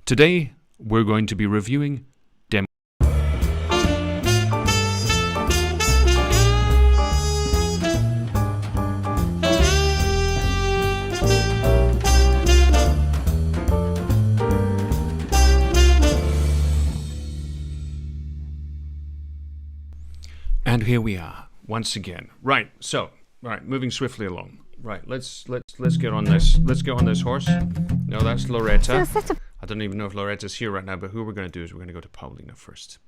Today, we're going to be reviewing Demo. And here we are, once again. Right, moving swiftly along. Right, let's get on this. Let's get on this horse. No, that's Loretta. I don't even know if Loretta's here right now, but who we're going to do is we're going to go to Paulina first.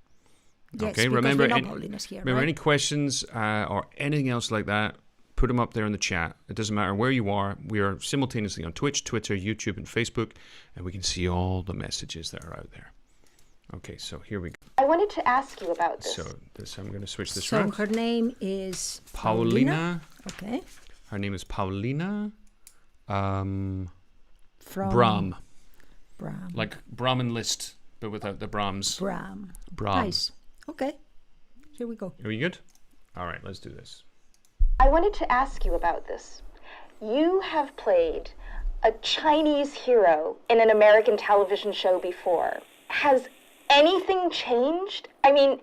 Yes, okay, remember, Paulina's here, right? any questions or anything else like that, put them up there in the chat. It doesn't matter where you are. We are simultaneously on Twitch, Twitter, YouTube, and Facebook, and we can see all the messages that are out there. Okay, so here we go. I wanted to ask you about this. So I'm going to switch this around. So her name is Paulina. Okay. Her name is Paulina. From Brahm. Brahm. Like Brahmin list, but without the Brahms. Brahm. Brahm. Nice. Okay. Here we go. Are we good? All right, let's do this. I wanted to ask you about this. You have played a Chinese hero in an American television show before. Has anything changed? I mean,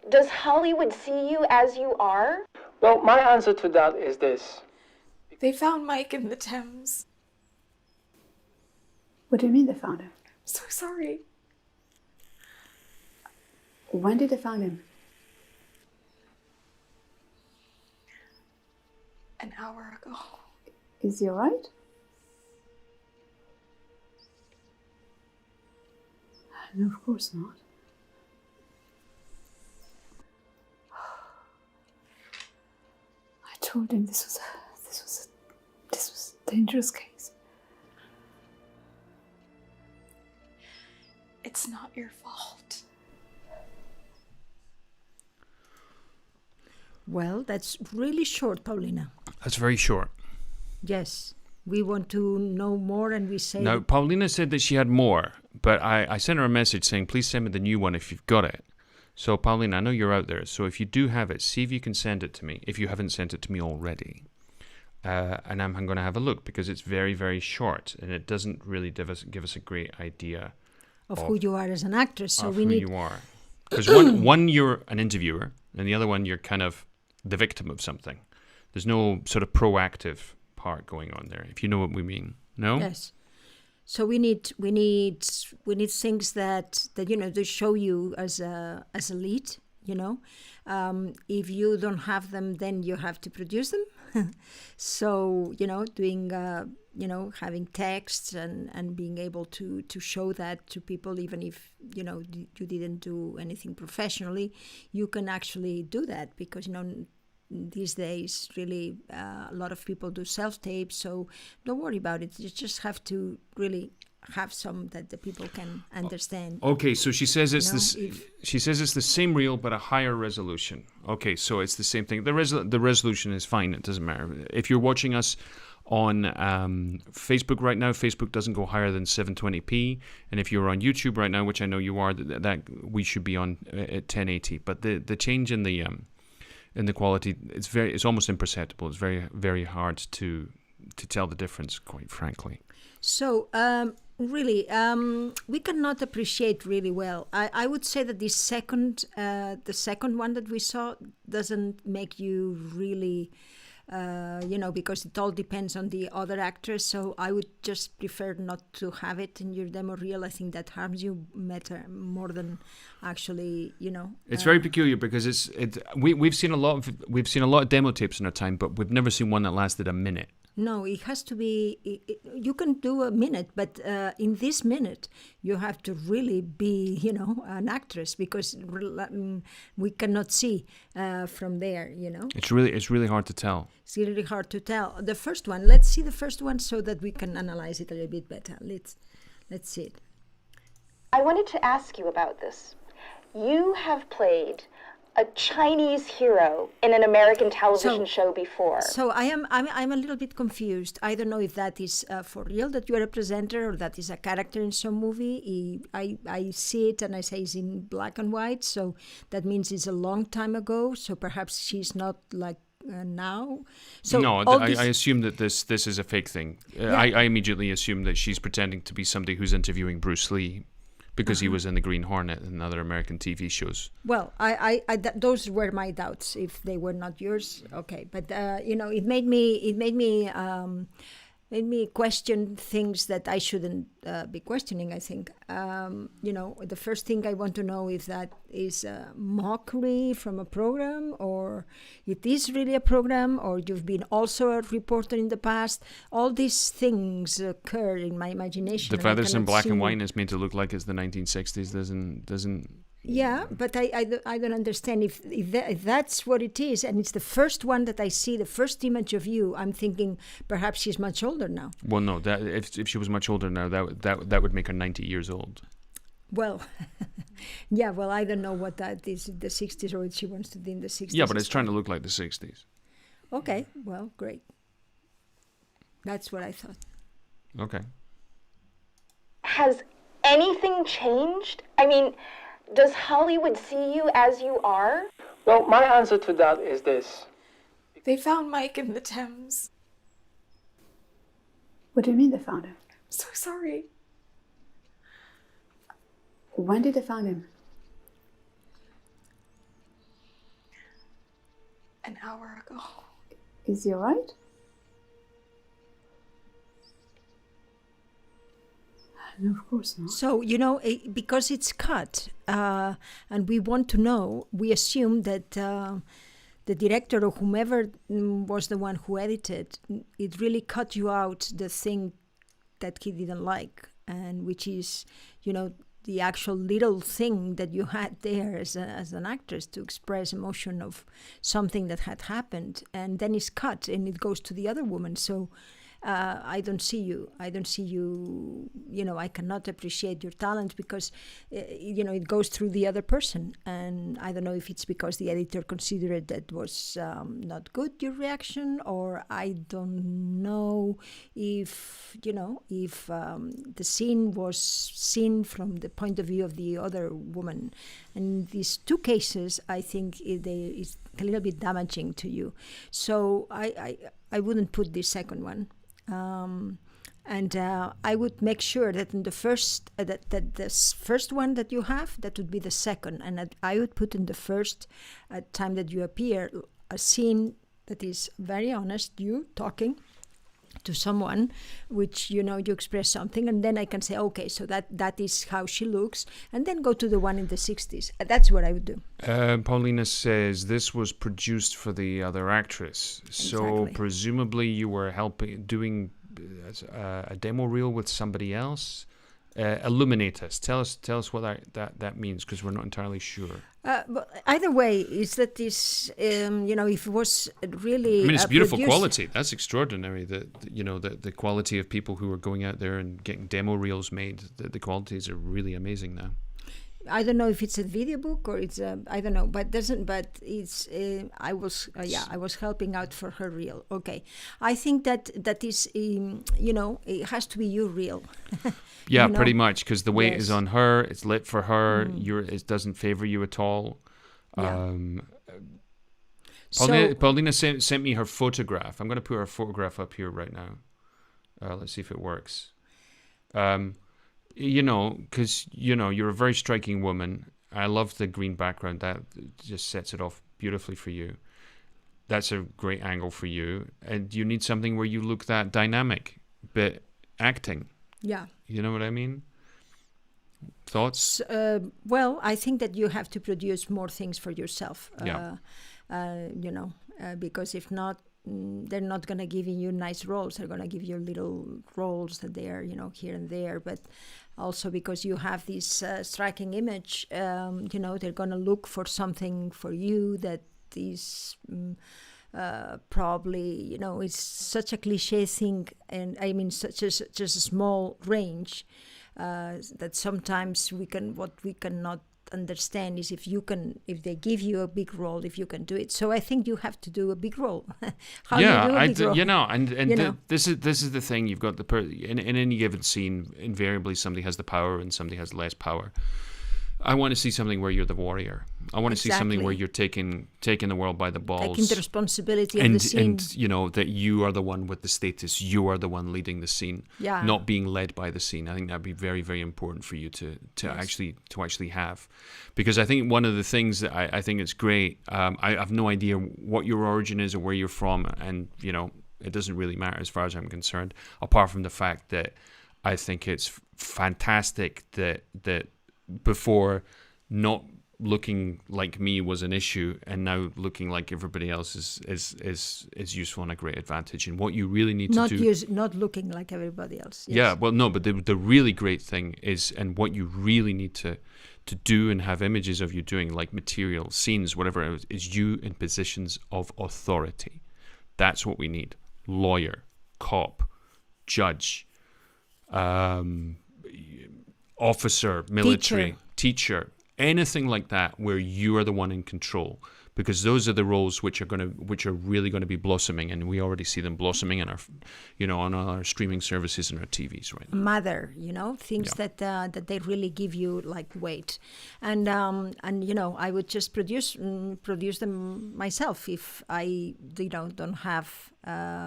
does Hollywood see you as you are? Well, my answer to that is this. They found Mike in the Thames. What do you mean they found him? I'm so sorry. When did they find him? An hour ago. Is he alright? No, of course not. I told him this was a dangerous case. It's not your fault. Well, that's really short, Paulina. That's very short. Yes. We want to know more, and we say... Now, Paulina said that she had more, but I sent her a message saying, please send me the new one if you've got it. So, Paulina, I know you're out there, so if you do have it, see if you can send it to me, if you haven't sent it to me already. And I'm going to have a look, because it's very, very short, and it doesn't really give us a great idea of who you are as an actress. So of we who need... you are. Because one, you're an interviewer, and the other one, you're kind of the victim of something. There's no sort of proactive part going on there, if you know what we mean. No? Yes. So we need things that you know, to show you as a lead, you know. If you don't have them, then you have to produce them. So, you know, doing having text and being able to show that to people, even if, you know, you didn't do anything professionally, you can actually do that, because, you know, these days, really, a lot of people do self-tape, so don't worry about it. You just have to really have some that the people can understand. Okay, so she says it's she says it's the same reel but a higher resolution. Okay, so it's the same thing. The resolution is fine. It doesn't matter. If you're watching us on Facebook right now, Facebook doesn't go higher than 720p, and if you're on YouTube right now, which I know you are, that we should be on at 1080. But the change in the quality, it's almost imperceptible. It's very, very hard to tell the difference, quite frankly. So really, we cannot appreciate really well. I would say that the second one that we saw doesn't make you really, because it all depends on the other actors. So I would just prefer not to have it in your demo reel. I think that harms you more than actually, you know. It's very peculiar, because we've seen a lot of demo tapes in our time, but we've never seen one that lasted a minute. No, it has to be, you can do a minute, but in this minute, you have to really be, you know, an actress, because we cannot see from there, you know. It's really hard to tell. It's really hard to tell. The first one, let's see the first one so that we can analyze it a little bit better. Let's see it. I wanted to ask you about this. You have played a Chinese hero in an American television show before. So I'm a little bit confused. I don't know if that is for real, that you are a presenter, or that is a character in some movie. I see it and I say it's in black and white, so that means it's a long time ago. So perhaps she's not like now. So no, I assume that this is a fake thing. Yeah. I immediately assume that she's pretending to be somebody who's interviewing Bruce Lee. because he was in the Green Hornet and other American TV shows. Well, those were my doubts. If they were not yours, okay. But it made me question things that I shouldn't be questioning. I think, the first thing I want to know if that is a mockery from a program, or it is really a program, or you've been also a reporter in the past. All these things occur in my imagination. The feathers in black and white is made to look like it's the 1960s. Doesn't. Yeah, but I don't understand if that's what it is, and it's the first one that I see, the first image of you. I'm thinking perhaps she's much older now. Well, no, that if she was much older now, that would make her 90 years old. Well, yeah. Well, I don't know what that is, the 60s, or if she wants to be in the 60s. Yeah, but it's trying to look like the 60s. Okay. Well, great. That's what I thought. Okay. Has anything changed? I mean, does Hollywood see you as you are? Well, my answer to that is this. They found Mike in the Thames. What do you mean they found him? I'm so sorry. When did they find him? An hour ago. Is he alright? No, of course not. So, because it's cut, and we want to know, we assume that the director or whomever was the one who edited, it really cut you out the thing that he didn't like, and which is, the actual little thing that you had there as an actress to express emotion of something that had happened, and then it's cut and it goes to the other woman. So I don't see you. I cannot appreciate your talent because, it goes through the other person. And I don't know if it's because the editor considered that was not good, your reaction, or I don't know if the scene was seen from the point of view of the other woman. And these two cases, I think it's a little bit damaging to you. So I wouldn't put the second one. And I would make sure that in the first that this first one that you have, that would be the second, and I would put in the first time that you appear a scene that is very honest, you talking to someone, which you express something, and then I can say, okay, so that is how she looks, and then go to the one in the 60s. That's what I would do. Paulina says this was produced for the other actress, so Exactly. presumably you were doing a demo reel with somebody else. Illuminate us. Tell us what that means, because we're not entirely sure. But either way, is that this, if it was really... I mean, it's beautiful produced, quality. That's extraordinary. The quality of people who are going out there and getting demo reels made. The qualities are really amazing now. I don't know if it's a video book or it's I don't know, but it's I was helping out for her reel. Okay, I think that is it has to be your reel. Yeah, pretty much, because the weight is Yes. on her. It's lit for her. It doesn't favor you at all. Yeah. Paulina sent me her photograph. I'm going to put her photograph up here right now. Let's see if it works. Because you're a very striking woman. I love the green background. That just sets it off beautifully for you. That's a great angle for you. And you need something where you look that dynamic, but acting. Yeah. You know what I mean? Thoughts? Well, I think that you have to produce more things for yourself. Yeah. Because if not, they're not going to give you nice roles. They're going to give you little roles that they are, here and there. But also because you have this striking image, they're going to look for something for you that is probably, it's such a cliche thing. And I mean, just a small range that sometimes we cannot understand is if they give you a big role, if you can do it. So I think you have to do a big role. How you do a big role? This is the thing. You've got in any given scene, invariably somebody has the power and somebody has less power. I want to see something where you're the warrior. I want to see something where you're taking the world by the balls. Taking the responsibility of the scene. And, you know, that you are the one with the status. You are the one leading the scene. Yeah. Not being led by the scene. I think that'd be very, very important for you to actually have. Because I think one of the things that I think it's great, I have no idea what your origin is or where you're from. And, you know, it doesn't really matter as far as I'm concerned, apart from the fact that I think it's fantastic that before not looking like me was an issue, and now looking like everybody else is useful and a great advantage. And what you really need to do, not looking like everybody else. Yes. Yeah, well, no, but the really great thing is, and what you really need to do and have images of you doing, like material, scenes, whatever, is you in positions of authority. That's what we need. Lawyer, cop, judge, officer, military, teacher, anything like that, where you are the one in control, because those are the roles which are really going to be blossoming, and we already see them blossoming in our, you know, on our streaming services and our TVs right now. Mother, you know, things that they really give you like weight, and you know, I would just produce them myself if I don't have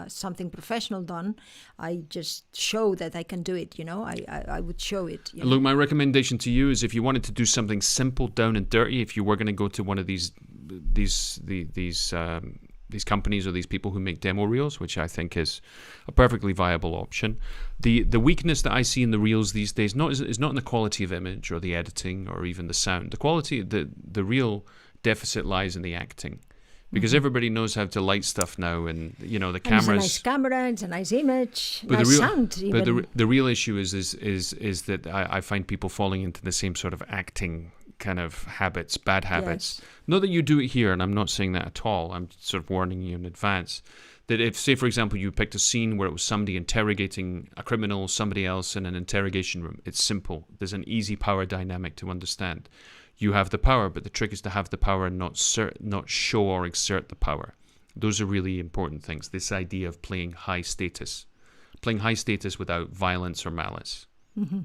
something professional done. I just show that I can do it. You know, I would show it. You know? Look, my recommendation to you is, if you wanted to do something simple, down and dirty, if you were going to go to one of these companies or these people who make demo reels, which I think is a perfectly viable option. The weakness that I see in the reels these days is not in the quality of image or the editing or even the sound. The quality, the real deficit lies in the acting. Because everybody knows how to light stuff now, and you know the cameras. It's a nice camera, it's a nice image, nice sound. Even. But the real issue is that I find people falling into the same sort of acting kind of habits, bad habits. Yes. Not that you do it here, and I'm not saying that at all. I'm sort of warning you in advance. That if, say, for example, you picked a scene where it was somebody interrogating a criminal, somebody else in an interrogation room, it's simple. There's an easy power dynamic to understand. You have the power, but the trick is to have the power and not show or exert the power. Those are really important things. This idea of playing high status without violence or malice. Mm-hmm.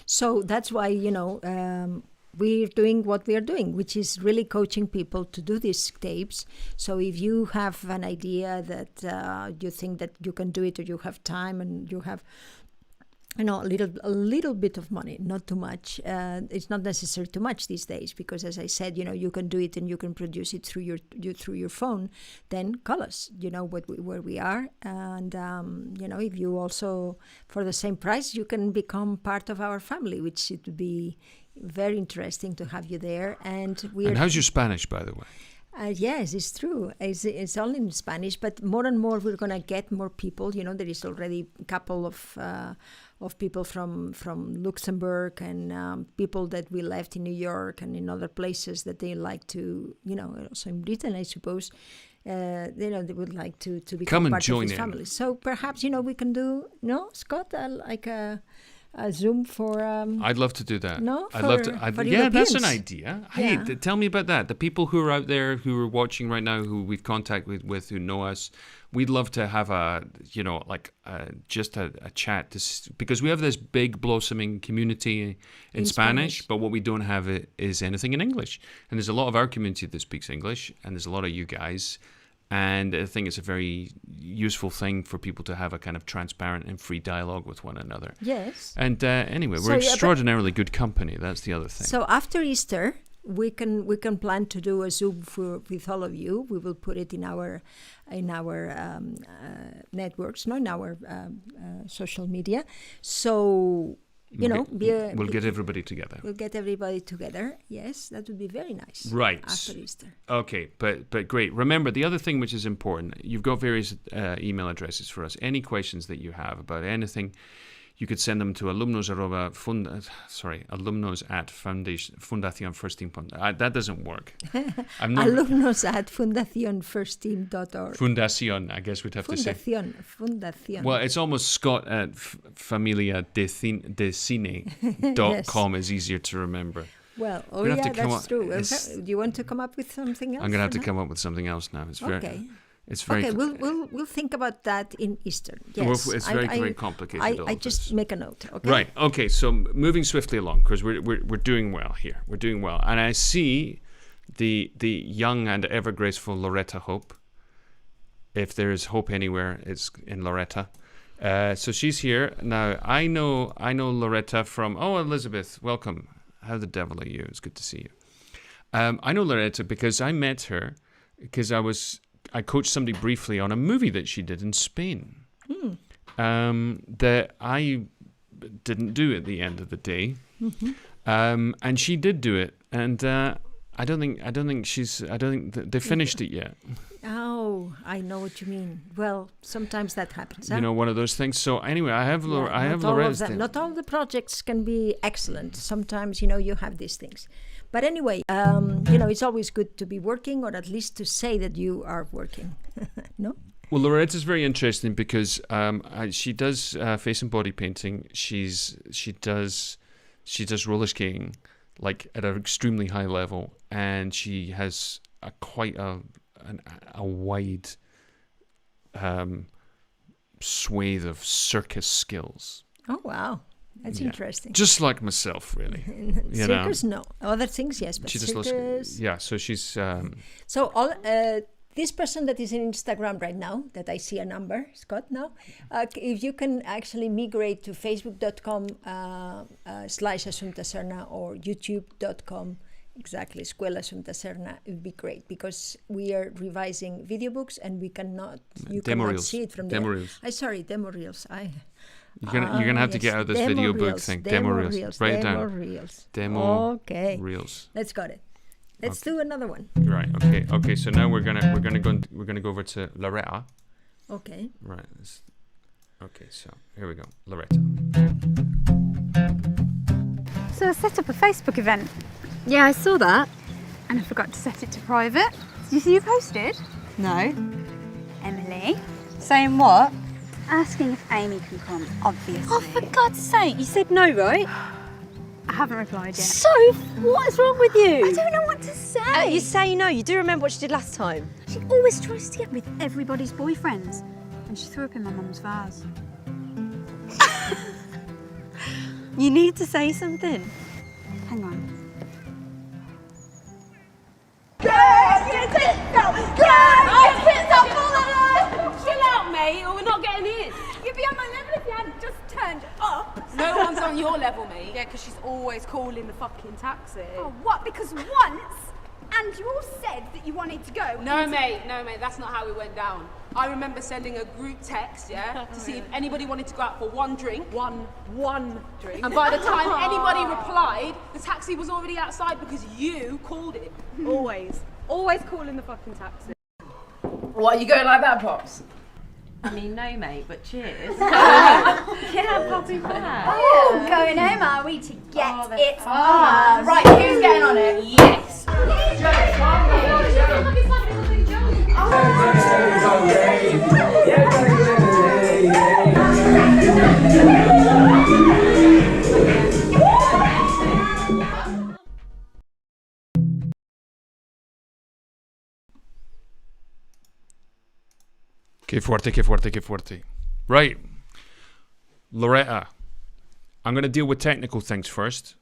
So that's why, you know, we're doing what we are doing, which is really coaching people to do these tapes. So if you have an idea that you think that you can do it, or you have time and you have, you know, a little bit of money, not too much. It's not necessary too much these days, because, as I said, you know, you can do it and you can produce it through your phone. Then call us. You know where we are, and you know, if you also, for the same price, you can become part of our family, which it would be very interesting to have you there. And how's your Spanish, by the way? Yes, it's true. It's all in Spanish, but more and more we're gonna get more people. You know, there is already a couple of people from Luxembourg, and people that we left in New York and in other places that they like to, you know, also in Britain, I suppose. You know, they would like to become part of this family. So perhaps, you know, we can do, no, Scott, like a Zoom for. I'd love to do that. No, I'd love to. for Yeah, that's Europeans. an idea. Hey, Yeah. tell me about that. The people who are out there who are watching right now, who we've contacted with, who know us, we'd love to have just a chat, because we have this big blossoming community in Spanish, but what we don't have is anything in English. And there's a lot of our community that speaks English, and there's a lot of you guys. And I think it's a very useful thing for people to have a kind of transparent and free dialogue with one another. Yes. And anyway, we're extraordinarily good company. That's the other thing. So after Easter, we can plan to do a Zoom with all of you. We will put it in our networks, in our social media. So. We'll get everybody together. We'll get everybody together. Yes, that would be very nice. Right. After Easter. Okay, but great. Remember, the other thing which is important, you've got various email addresses for us. Any questions that you have about anything, you could send them to alumnos at fundacionfirstteam.org. That doesn't work. Alumnos at fundacionfirstteam.org. Fundacion, I guess we'd have to say. Fundacion. Well, it's almost Scott at familiadecine.com is easier to remember. Well, that's true. Do you want to come up with something else? I'm going to have to come up with something else now. It's okay. It's very. Okay, we'll think about that in Easter. Well, Yes, it's very complicated. all I of just this. make a note. Okay. Right. Okay. So moving swiftly along, because we're doing well here. We're doing well, and I see the young and ever graceful Loretta Hope. If there is hope anywhere, it's in Loretta. So she's here now. I know Loretta from. Oh, Elizabeth, welcome. How the devil are you? It's good to see you. I know Loretta because I met her because I coached somebody briefly on a movie that she did in Spain. That I didn't do at the end of the day, and she did do it, and I don't think they finished it yet. Oh, I know what you mean. Well, sometimes that happens. Huh? You know, one of those things. So anyway, I have Loretta's thing. Not all the projects can be excellent. Sometimes, you have these things. But anyway, it's always good to be working, or at least to say that you are working. No? Well, Loretta's very interesting because she does face and body painting. She does roller skating, like at an extremely high level, and she has quite a wide swathe of circus skills. Oh, wow. That's interesting. Just like myself, really. Circus, no. Other things, yes, but She just circus... yeah, so she's... So this person that is in Instagram right now, that I see a number, Scott, now, if you can actually migrate to facebook.com/Assumpta Serna or youtube.com exactly, Escuela Assumpta Serna, it would be great because we are revising video books and you cannot see it from there. DemoReels. Sorry, DemoReels. You're gonna have to get out this video book thing. DemoReels. Write it down. DemoReels. DemoReels. Okay. Let's got it. Let's do another one. Right. Okay. So now we're gonna go over to Loretta. Okay. Right. Okay. So here we go, Loretta. So I set up a Facebook event. Yeah, I saw that. And I forgot to set it to private. Did you see who posted? No. Emily. Saying what? Asking if Amy can come, obviously. Oh, for God's sake, you said no, right? I haven't replied yet. So, what's wrong with you? I don't know what to say. You say no, you do remember what she did last time. She always tries to get with everybody's boyfriends. And she threw up in my mum's vase. You need to say something. Hang on. Chill out, mate, or we're not getting in. You'd be on my level if you hadn't just turned up. No one's on your level, mate. Yeah, because she's always calling the fucking taxi. Oh, what? Because once, and you all said that you wanted to go. No, mate, that's not how it went down. I remember sending a group text, to see if anybody wanted to go out for one drink. One drink. And by the time anybody replied, the taxi was already outside because you called it. Always calling the fucking taxi. What, are you going like that, Pops? I mean, no, mate, but cheers. Yeah, Poppy back. Oh, going home, are we, to get it on? Right, who's getting on it? Yes. Que fuerte. Right. Loretta, I'm going to deal with technical things first.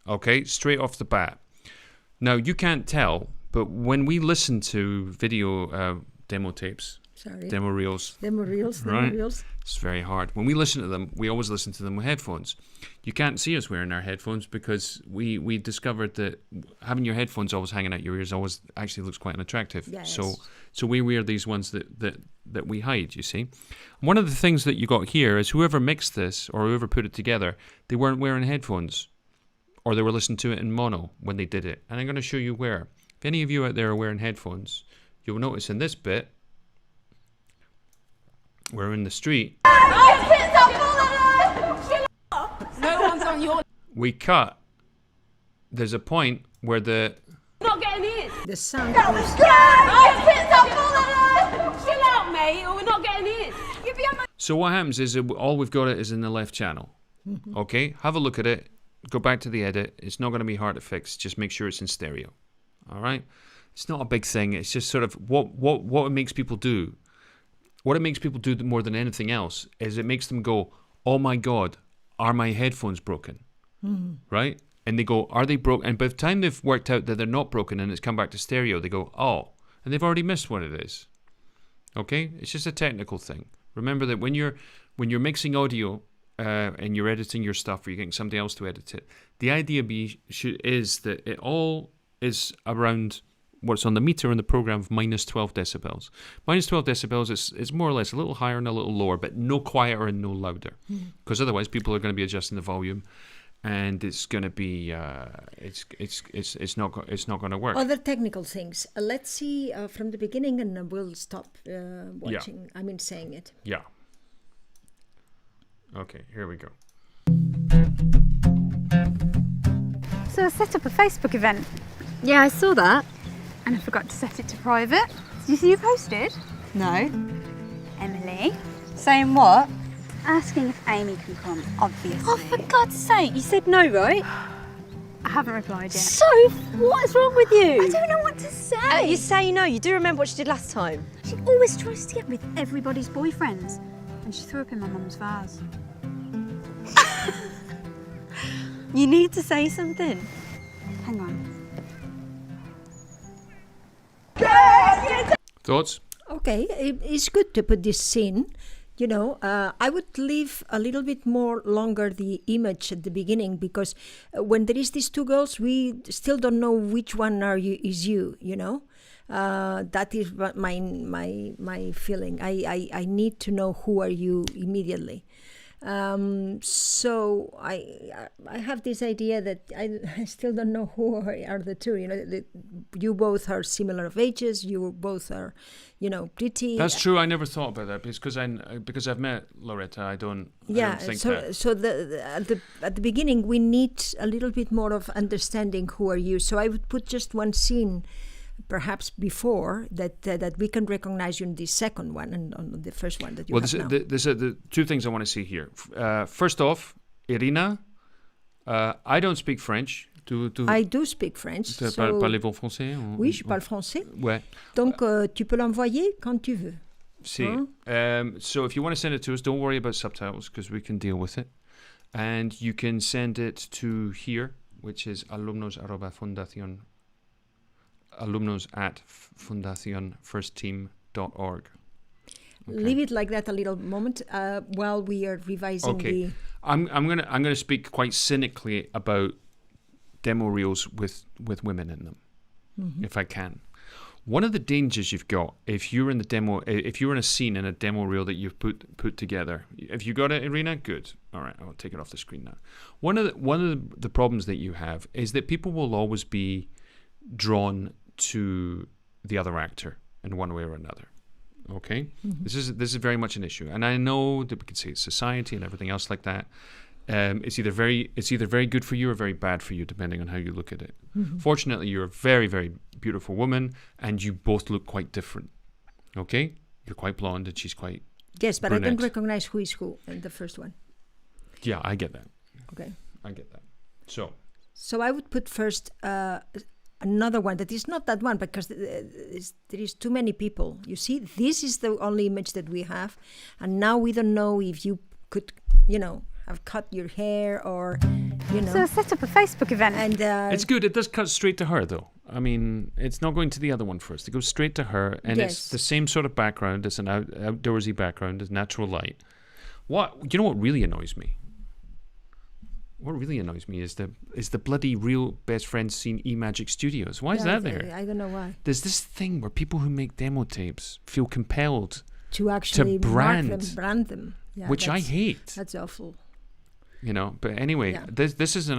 Okay, straight off the bat. Now, you can't tell, but when we listen to video demo tapes, DemoReels. DemoReels. It's very hard. When we listen to them, we always listen to them with headphones. You can't see us wearing our headphones because we discovered that having your headphones always hanging out your ears always actually looks quite unattractive. Yes. So we wear these ones that we hide, you see. One of the things that you got here is whoever mixed this or whoever put it together, they weren't wearing headphones or they were listening to it in mono when they did it. And I'm going to show you where. If any of you out there are wearing headphones, you'll notice in this bit, we're in the street. No one's on your... We cut. There's a point where the... Not getting in. The sound Chill out, mate, or we're not getting in. You'd be on my... So what happens is all we've got it is in the left channel. Okay? Have a look at it. Go back to the edit. It's not going to be hard to fix. Just make sure it's in stereo. All right? It's not a big thing. It's just sort of what it makes people do. What it makes people do more than anything else is it makes them go, oh my God, are my headphones broken? Right? And they go, are they broken? And by the time they've worked out that they're not broken and it's come back to stereo, they go, oh, and they've already missed what it is. Okay? It's just a technical thing. Remember that when you're mixing audio and you're editing your stuff or you're getting somebody else to edit it, the idea is that it all is around what's on the meter in the program of minus 12 decibels. Minus 12 decibels is more or less a little higher and a little lower, but no quieter and no louder. Because otherwise people are going to be adjusting the volume and it's going to be, it's not going to work. Other technical things. Let's see from the beginning and we'll stop watching, saying it. Yeah. Okay, here we go. So I set up a Facebook event. Yeah, I saw that. And I forgot to set it to private. Did you see who posted? No. Emily. Saying what? Asking if Amy can come, obviously. Oh, for God's sake, you said no, right? I haven't replied yet. So, what is wrong with you? I don't know what to say. You say no, you do remember what she did last time. She always tries to get with everybody's boyfriends. And she threw up in my mum's vase. You need to say something. Hang on. Thoughts? Okay, it's good to put this scene. I would leave a little bit more longer the image at the beginning because when there is these two girls, we still don't know which one is you. That is my feeling. I need to know who are you immediately. So I have this idea that I still don't know who are the two. You both are similar of ages. You both are, pretty. That's true. I never thought about that because I've met Loretta. I don't think that. So at the beginning we need a little bit more of understanding who are you. So I would put just one scene, perhaps before that we can recognize you in the second one and on the first one that you have now. There's the two things I want to see here. First off, Irina, I don't speak French. I do speak French. Parlez-vous français? Oui, je parle français. Ouais. Donc, tu peux l'envoyer quand tu veux. Si. So if you want to send it to us, don't worry about subtitles because we can deal with it. And you can send it to here, which is alumnos@fundacionfirshteam.org. Okay. Leave it like that a little moment while we are revising the. I'm gonna speak quite cynically about DemoReels with women in them, if I can. One of the dangers you've got if you're in a scene in a demo reel that you've put together. If you got it, Irina, good. All right, I'll take it off the screen now. One of the problems that you have is that people will always be drawn to the other actor in one way or another. Okay, this is very much an issue, and I know that we can say it's society and everything else like that. It's either very good for you or very bad for you, depending on how you look at it. Fortunately, you're a very, very beautiful woman, and you both look quite different. Okay, you're quite blonde, and she's quite yes, but brunette. I don't recognize who is who in the first one. Yeah, I get that. Okay, I get that. So I would put first another one that is not that one because there is too many people. You see, this is the only image that we have, and now we don't know if you could, have cut your hair or, So I set up a Facebook event. And it's good. It does cut straight to her, though. I mean, it's not going to the other one first. It goes straight to her, and it's the same sort of background. It's an outdoorsy background. It's natural light. What really annoys me? What really annoys me is the bloody Real Best Friends scene eMagic Studios. Why is that there? I don't know why. There's this thing where people who make demo tapes feel compelled to actually brand them. Yeah, which I hate. That's awful. But anyway, this isn't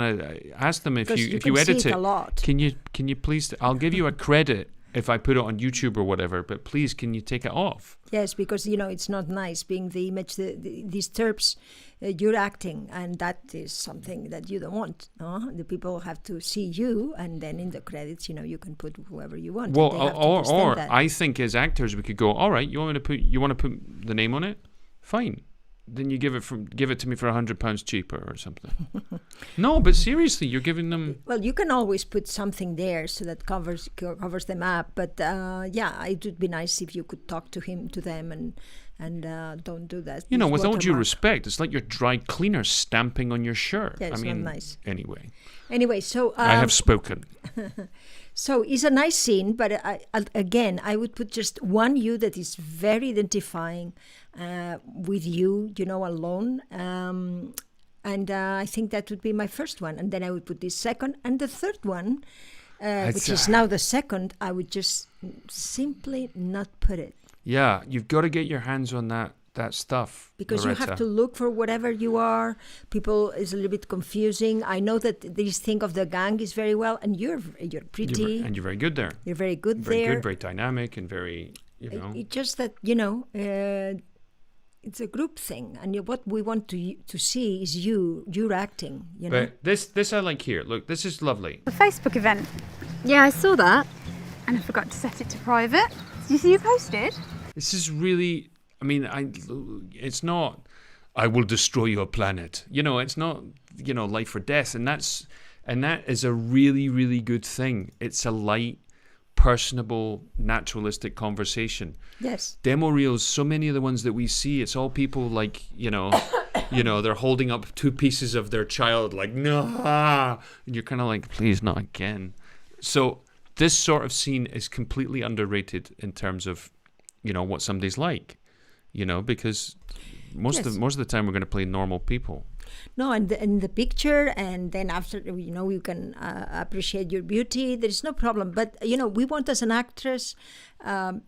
ask them if you edit it. A lot. Can you please? I'll give you a credit if I put it on YouTube or whatever. But please, can you take it off? Yes, because it's not nice being the image disturbs your acting, and that is something that you don't want. The people have to see you, and then in the credits, you can put whoever you want. Well, or I think as actors we could go. All right, you want to put the name on it? Fine. then you give it to me for £100 cheaper or something. No, but seriously, you're giving them. Well, you can always put something there so that covers them up. But it would be nice if you could talk to them and don't do that. You know, with all due respect, it's like your dry cleaner stamping on your shirt. Yeah, it's not nice. Anyway, so I have spoken. So it's a nice scene, but I would put just one you that is very identifying with you, alone. And I think that would be my first one. And then I would put the second and the third one, which is now the second. I would just simply not put it. Yeah, you've got to get your hands on that stuff. Because Loretta. you have to look for whatever you are. People, is a little bit confusing. I know that this thing of the gang is very well, and you're pretty. And you're very good there. You're very good very there. Very good, very dynamic, and very, It's just that, it's a group thing. And what we want to see is you're acting, But this I like here. Look, this is lovely. The Facebook event. Yeah, I saw that. And I forgot to set it to private. Did you see you posted? This is really, it's not, I will destroy your planet. It's not, life or death. And that is a really, really good thing. It's a light, personable, naturalistic conversation. Yes. DemoReels, so many of the ones that we see, it's all people like, they're holding up 2 pieces of their child like, no, and you're kind of like, please, not again. So this sort of scene is completely underrated in terms of, what somebody's like, because most of the time we're going to play normal people. No, and the picture, and then after, you can appreciate your beauty. There is no problem. But, we want as an actress to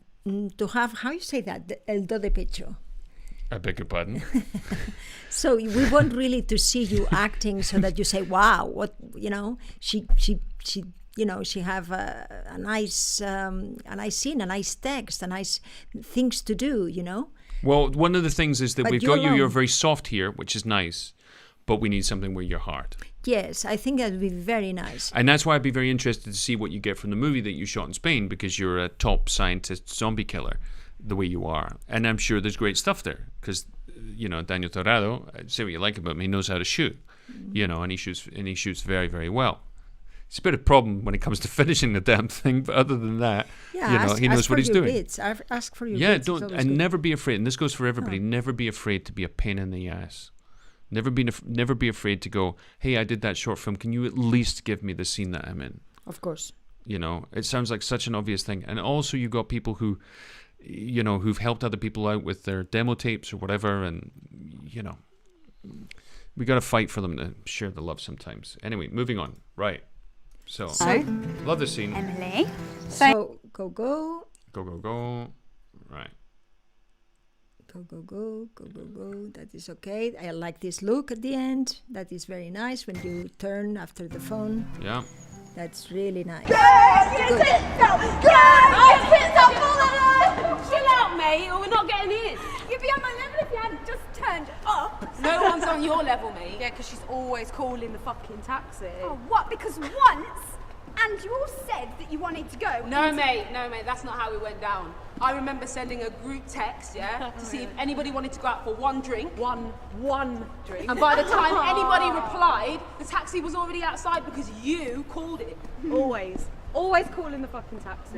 have, how you say that, el do de pecho. I beg your pardon? So we want really to see you acting so that you say, wow, what, she have a nice scene, a nice text, a nice things to do, Well, one of the things is that but we've got alone. you're very soft here, which is nice, but we need something where you're hard. Yes, I think that would be very nice. And that's why I'd be very interested to see what you get from the movie that you shot in Spain, because you're a top scientist zombie killer, the way you are. And I'm sure there's great stuff there, because, Daniel Torrado, say what you like about him, he knows how to shoot, and he shoots very, very well. It's a bit of a problem when it comes to finishing the damn thing, but other than that, he knows what he's doing. Ask for your bits. Don't And never be afraid. And this goes for everybody. Never be afraid to be a pain in the ass. Never be afraid to go, hey, I did that short film. Can you at least give me the scene that I'm in? Of course. It sounds like such an obvious thing. And also, you got people who, who've helped other people out with their demo tapes or whatever, and we got to fight for them to share the love sometimes. Anyway, moving on. Right. So, love the scene. Emily. So, go. Right. Go. That is okay. I like this look at the end. That is very nice when you turn after the phone. Yeah. That's really nice. Chill out, mate, or we're not getting in. You'd be on my level if you hadn't just turned up. No one's on your level, mate. Yeah, because she's always calling the fucking taxi. Oh, what? Because once, and you all said that you wanted to go. No, mate, that's not how it went down. I remember sending a group text, to see if anybody wanted to go out for one drink. One drink. And by the time anybody replied, the taxi was already outside because you called it. Always calling the fucking taxi.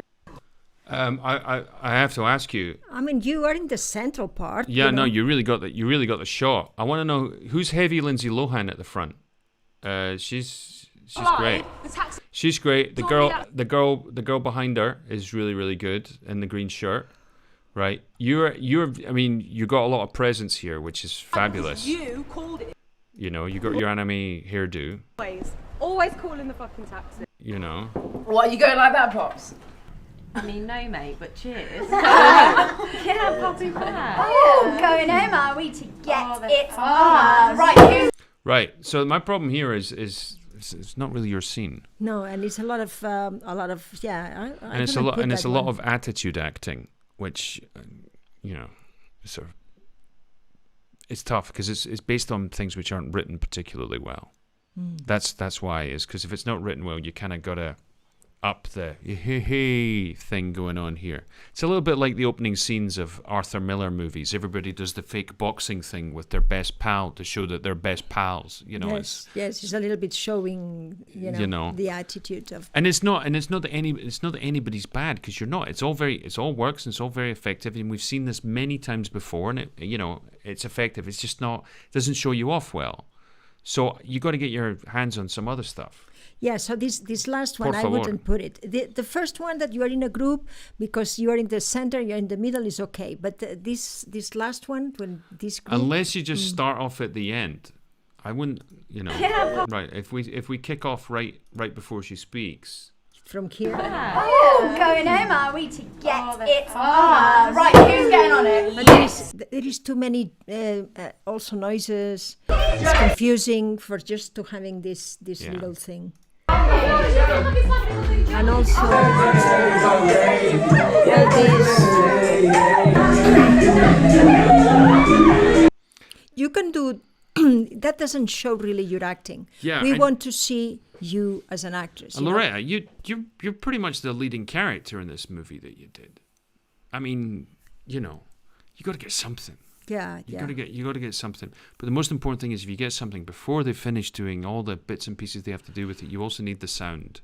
I have to ask you. I mean, you are in the central part. Yeah, no, you really got the shot. I want to know who's heavy Lindsay Lohan at the front. She's great. She's great. The girl behind her is really, really good in the green shirt. Right. You got a lot of presence here, which is fabulous. You called it. You got your anime hairdo. Always calling the fucking taxi. What, are you going like that, Pops? I mean, no, mate, but cheers. Yeah, poppy back. Oh, going home, are we, to get it on? Right. So my problem here is it's not really your scene. No, and it's a lot of yeah. And it's a lot of attitude acting, which sort of it's tough because it's based on things which aren't written particularly well. That's why is because if it's not written well, you kind of gotta up the hey thing going on here. It's a little bit like the opening scenes of Arthur Miller movies. Everybody does the fake boxing thing with their best pal to show that they're best pals. You know, yes, it's a little bit showing, the attitude of. And it's not that anybody's bad, because you're not. It all works and it's all very effective, and we've seen this many times before, and it's effective. It's just not, it doesn't show you off well. So you got to get your hands on some other stuff. Yeah, so this last one, Por I favor. wouldn't put it. The first one, that you are in a group because you are in the center, you're in the middle, is okay. But this last one, when this group, unless you just start off at the end, I wouldn't. Right? If we kick off right before she speaks. From here. Oh, going home, are we, to get it on? Right, who's getting on it? But there is too many also noises. It's confusing for just to having this little thing. And also you can do that. Doesn't show really your acting. Yeah, we want to see you as an actress. Loretta, you're pretty much the leading character in this movie that you did. I mean, you got to get something. Yeah, you got to get something. But the most important thing is, if you get something before they finish doing all the bits and pieces they have to do with it, you also need the sound.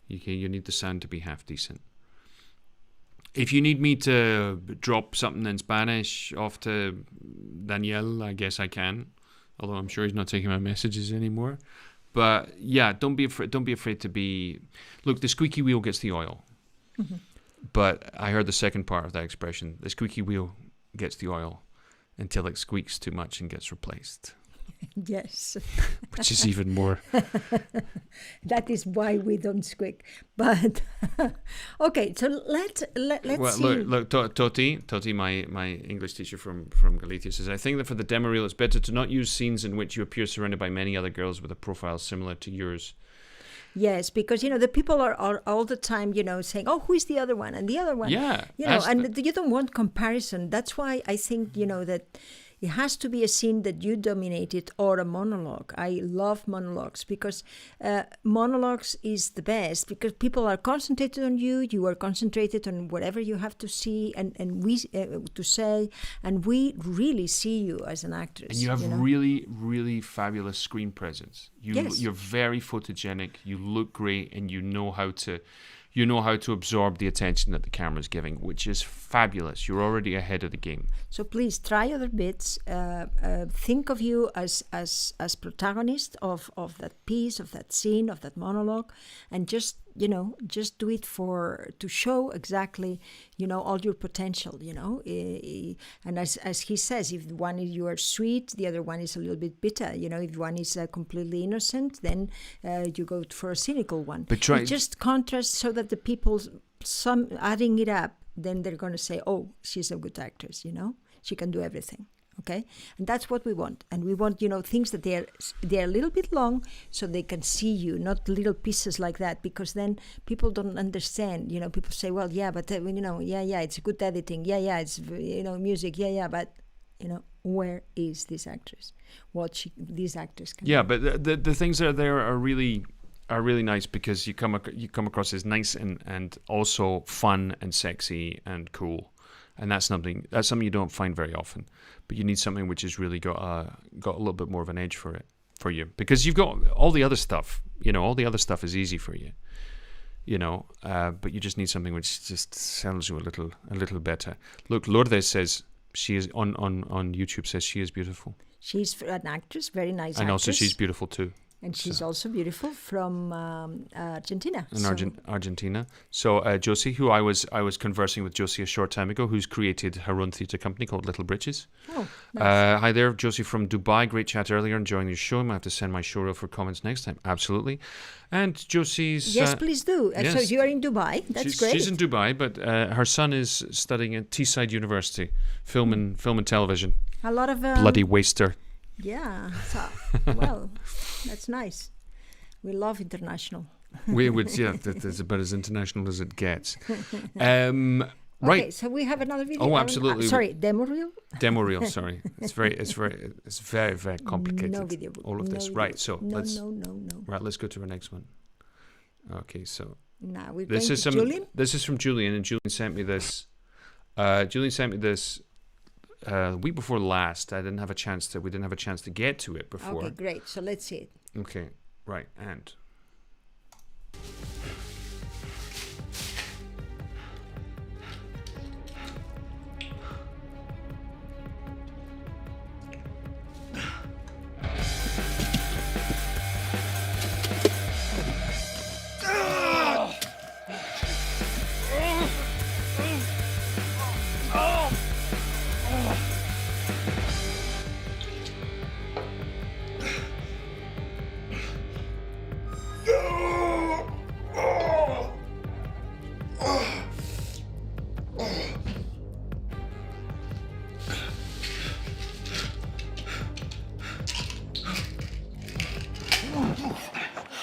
You need the sound to be half decent. If you need me to drop something in Spanish off to Daniel, I guess I can. Although I'm sure he's not taking my messages anymore. But yeah, don't be afraid to be. Look, the squeaky wheel gets the oil. Mm-hmm. But I heard the second part of that expression. The squeaky wheel gets the oil until it squeaks too much and gets replaced. Yes. Which is even more. That is why we don't squeak. But okay, so let's see. Look, Toti, my English teacher from Galicia, says, I think that for the demo reel, it's better to not use scenes in which you appear surrounded by many other girls with a profile similar to yours. Yes, because the people are all the time, saying, "Oh, who is the other one?" and the other one. Yeah, and you don't want comparison. That's why I think that it has to be a scene that you dominated or a monologue. I love monologues because monologues is the best, because people are concentrated on you. You are concentrated on whatever you have to see and we to say, and we really see you as an actress. And you have really, really fabulous screen presence. Yes. You're very photogenic. You look great, and you know how to absorb the attention that the camera's giving, which is fabulous. You're already ahead of the game. So please try other bits. Think of you as protagonist of that piece, of that scene, of that monologue, and just do it to show exactly all your potential. And as he says, if one is you are sweet, the other one is a little bit bitter. If one is completely innocent, then you go for a cynical one. But try just contrast so that the people, some adding it up, then they're going to say, "Oh, she's a good actress. She can do everything." Okay, and that's what we want. And we want things that they're a little bit long, so they can see you, not little pieces like that, because then people don't understand. People say, "Well, yeah, but it's good editing. Yeah, it's music. Yeah, but where is this actress? These actors can do. But the things that are there are really nice, because you come across as nice and also fun and sexy and cool. And that's something you don't find very often. But you need something which has really got a little bit more of an edge for you, because you've got all the other stuff. All the other stuff is easy for you. But you just need something which just sounds you a little better. Look, Lourdes says she is on YouTube, says she is beautiful. She's an actress, very nice. And actress. also she's beautiful too. And she's also beautiful from Argentina. Argentina. So Josie, who I was conversing with Josie a short time ago, who's created her own theatre company called Little Britches. Oh, nice. Hi there, Josie from Dubai. Great chat earlier, enjoying your show. I might have to send my showreel for comments next time. Absolutely. And Josie's... Yes, please do. Yes. So you are in Dubai. That's great. She's in Dubai, but her son is studying at Teesside University, film and television. A lot of... Bloody waster. Yeah, so, well, that's nice. We love international. We would, that's about as international as it gets. Right. Okay, so we have another video. Oh, absolutely. Sorry, demo reel. Demo reel. Sorry, it's very complicated. No video. All of this. Video. Right. So no. Right. Let's go to our next one. Okay. So Now we're This going is to Julian. This is from Julian, and Julian sent me this. Julian sent me this the week before last. We didn't have a chance to get to it before. Okay, great. So let's see it. Okay, right, and.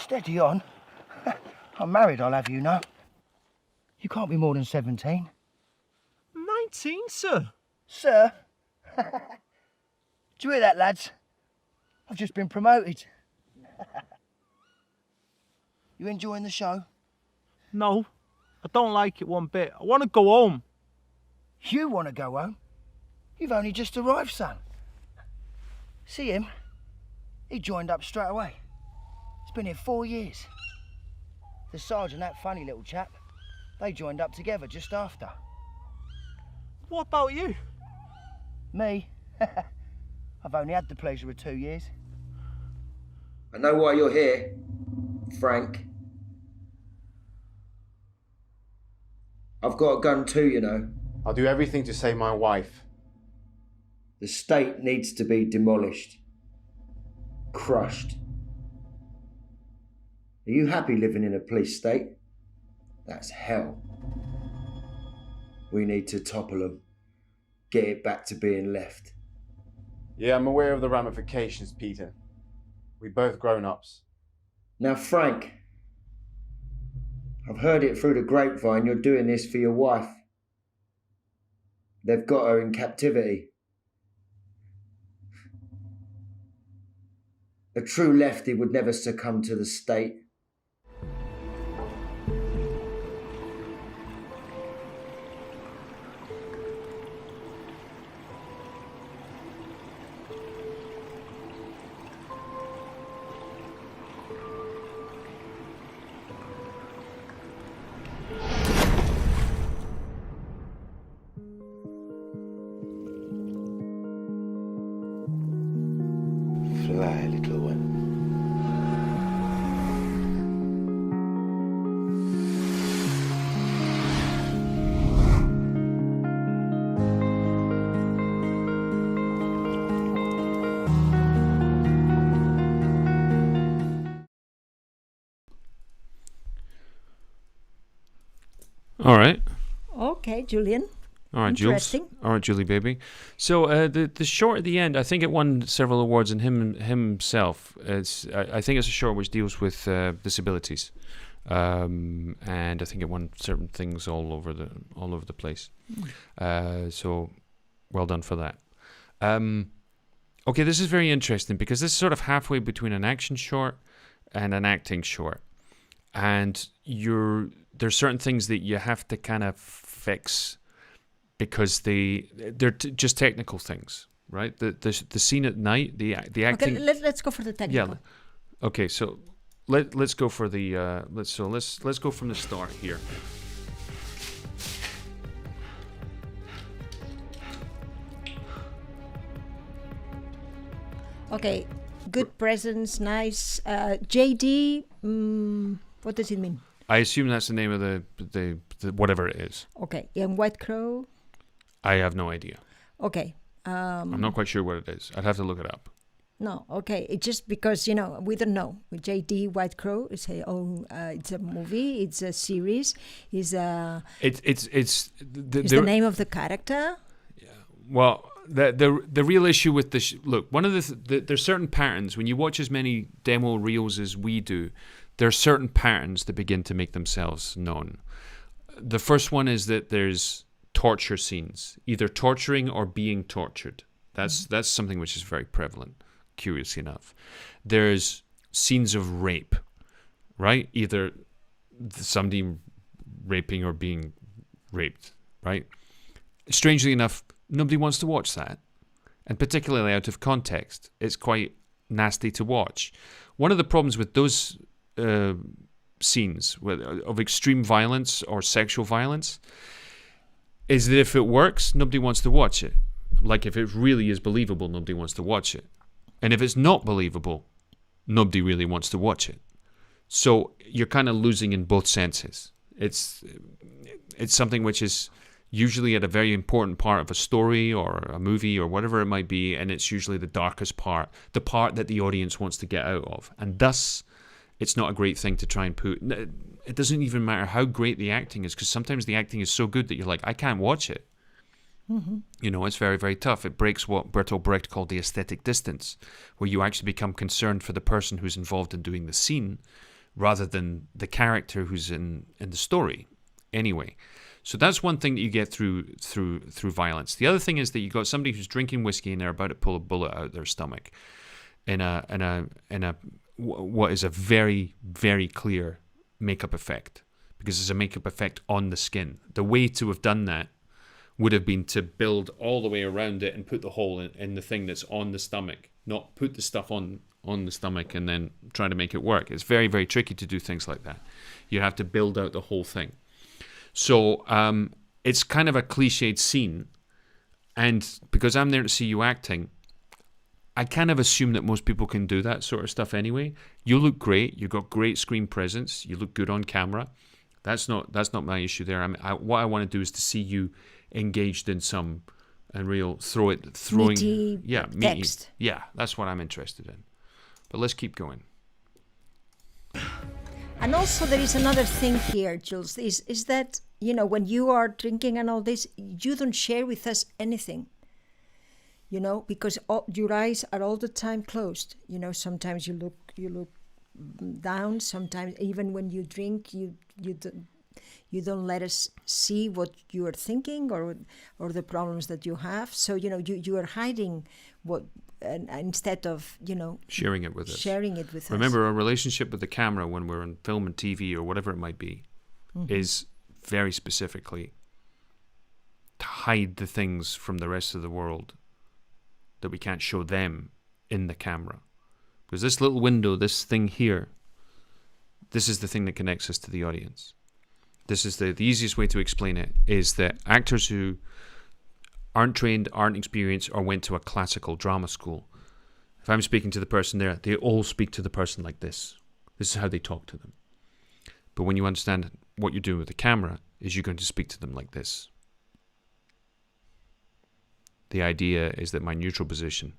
Steady on. I'm married, I'll have you know. You can't be more than 17. 19, sir. Sir? Do you hear that, lads? I've just been promoted. You enjoying the show? No, I don't like it one bit. I want to go home. You want to go home? You've only just arrived, son. See him? He joined up straight away. He's been here 4 years. The sergeant, that funny little chap, they joined up together just after. What about you? Me? I've only had the pleasure of 2 years. I know why you're here, Frank. I've got a gun too, you know. I'll do everything to save my wife. The state needs to be demolished. Crushed. Are you happy living in a police state? That's hell. We need to topple them. Get it back to being left. Yeah, I'm aware of the ramifications, Peter. We both grown-ups. Now, Frank, I've heard it through the grapevine you're doing this for your wife. They've got her in captivity. A true lefty would never succumb to the state. Fly, little one. All right. Okay, Julian. All right, Jules. All right, Julie, baby. So the short at the end, I think it won several awards in himself. I think it's a short which deals with disabilities, and I think it won certain things all over the place. So well done for that. Okay, this is very interesting because this is sort of halfway between an action short and an acting short, and there's certain things that you have to kind of fix. Because they're just technical things, right? The scene at night, the acting. Okay, let's go for the technical. Yeah. Okay, so let's go for the let's go from the start here. Okay, good presence, nice. JD, what does it mean? I assume that's the name of the whatever it is. Okay, and White Crow. I have no idea. Okay. I'm not quite sure what it is. I'd have to look it up. No, okay. It's just because, we don't know. JD White Crow is it's a movie, it's a series, it's the name of the character. Yeah. Well, the real issue with this, look, one of there's certain patterns when you watch as many demo reels as we do. There are certain patterns that begin to make themselves known. The first one is that there's torture scenes, either torturing or being tortured. That's something which is very prevalent, curiously enough. There's scenes of rape, right? Either somebody raping or being raped, right? Strangely enough, nobody wants to watch that. And particularly out of context, it's quite nasty to watch. One of the problems with those scenes of extreme violence or sexual violence is that if it works, nobody wants to watch it. Like if it really is believable, nobody wants to watch it. And if it's not believable, nobody really wants to watch it. So you're kind of losing in both senses. It's something which is usually at a very important part of a story or a movie or whatever it might be, and it's usually the darkest part, the part that the audience wants to get out of. And thus, it's not a great thing to try and put. It doesn't even matter how great the acting is, because sometimes the acting is so good that you're like, I can't watch it. Mm-hmm. You know, it's very, very tough. It breaks what Bertolt Brecht called the aesthetic distance, where you actually become concerned for the person who's involved in doing the scene rather than the character who's in the story. Anyway, so that's one thing that you get through violence. The other thing is that you got somebody who's drinking whiskey and they're about to pull a bullet out their stomach in a what is a very, very clear makeup effect, because there's a makeup effect on the skin. The way to have done that would have been to build all the way around it and put the hole in the thing that's on the stomach, not put the stuff on the stomach and then try to make it work. It's very, very tricky to do things like that. You have to build out the whole thing. So it's kind of a cliched scene, and because I'm there to see you acting, I kind of assume that most people can do that sort of stuff anyway. You look great. You've got great screen presence. You look good on camera. That's not my issue there. What I want to do is to see you engaged in some real throwing meaty text. Yeah, that's what I'm interested in. But let's keep going. And also there is another thing here, Jules, is that, you know, when you are drinking and all this, you don't share with us anything, you know, because your eyes are all the time closed. You know, sometimes you look down, sometimes even when you drink, you don't let us see what you are thinking or the problems that you have. So, you know, you are hiding what, instead of, you know, sharing it with us. Remember, our relationship with the camera when we're on film and TV or whatever it might be is very specifically to hide the things from the rest of the world that we can't show them in the camera. Because this little window, this thing here, this is the thing that connects us to the audience. This is the easiest way to explain it, is that actors who aren't trained, aren't experienced, or went to a classical drama school, if I'm speaking to the person there, they all speak to the person like this. This is how they talk to them. But when you understand what you're doing with the camera, is you're going to speak to them like this. The idea is that my neutral position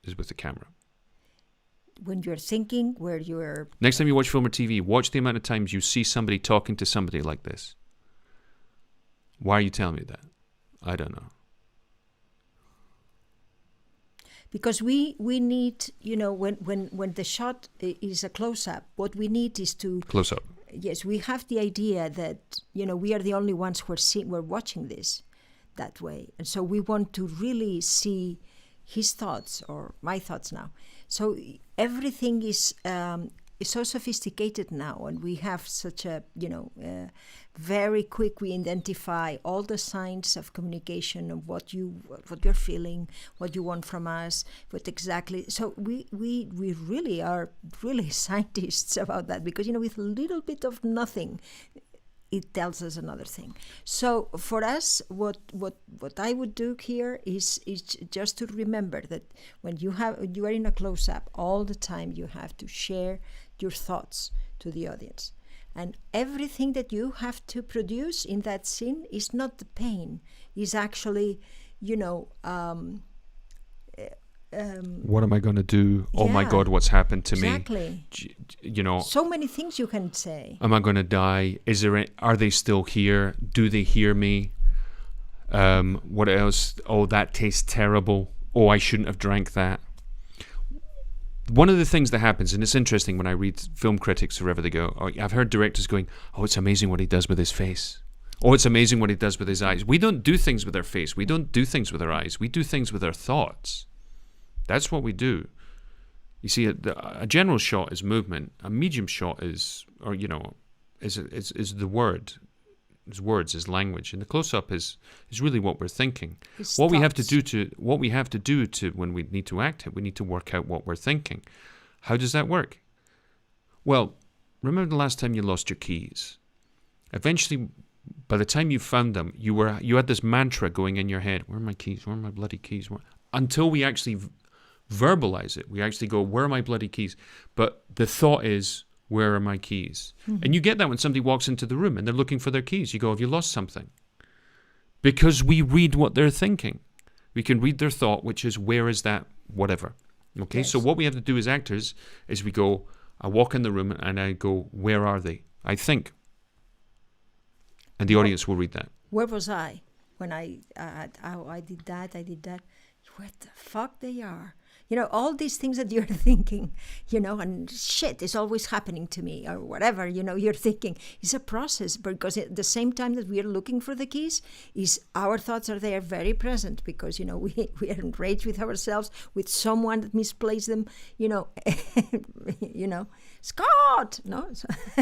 is with the camera. When you're thinking, where you're... Next time you watch film or TV, watch the amount of times you see somebody talking to somebody like this. Why are you telling me that? I don't know. Because we need, you know, when the shot is a close-up, what we need is to... Close-up. Yes, we have the idea that, you know, we are the only ones who are watching this that way. And so we want to really see his thoughts, or my thoughts now. So everything is so sophisticated now, and we have such a, you know, very quick, we identify all the signs of communication of what you're feeling, what you want from us, what exactly. So we really are really scientists about that, because, you know, with a little bit of nothing, it tells us another thing. So for us, what I would do here is just to remember that when you are in a close-up, all the time you have to share your thoughts to the audience. And everything that you have to produce in that scene is not the pain, is actually, you know, what am I going to do? Oh my God, what's happened to me? Exactly. You know, so many things you can say. Am I going to die? Are they still here? Do they hear me? What else? Oh, that tastes terrible. Oh, I shouldn't have drank that. One of the things that happens, and it's interesting when I read film critics or wherever they go, I've heard directors going, oh, it's amazing what he does with his face. Oh, it's amazing what he does with his eyes. We don't do things with our face. We don't do things with our eyes. We do things with our thoughts. That's what we do. You see, a general shot is movement. A medium shot is, or, you know, is the word. Is words, is language, and the close-up is really what we're thinking. What we have to do to when we need to act it, we need to work out what we're thinking. How does that work? Well, remember the last time you lost your keys? Eventually, by the time you found them, you had this mantra going in your head: "Where are my keys? Where are my bloody keys?" Until we actually verbalize it, we actually go, "Where are my bloody keys?" But the thought is, "Where are my keys?" Mm-hmm. And you get that when somebody walks into the room and they're looking for their keys. You go, "Have you lost something?" Because we read what they're thinking. We can read their thought, which is, "Where is that whatever?" Okay, yes. So what we have to do as actors is we go, I walk in the room and I go, "Where are they?" I think. And the audience will read that. Where was I when I did that? Where the fuck they are? All these things that you're thinking, and shit is always happening to me or whatever, you're thinking. It's a process, because at the same time that we are looking for the keys, our thoughts are there very present, because, we are enraged with ourselves, with someone that misplaced them, Scott, no,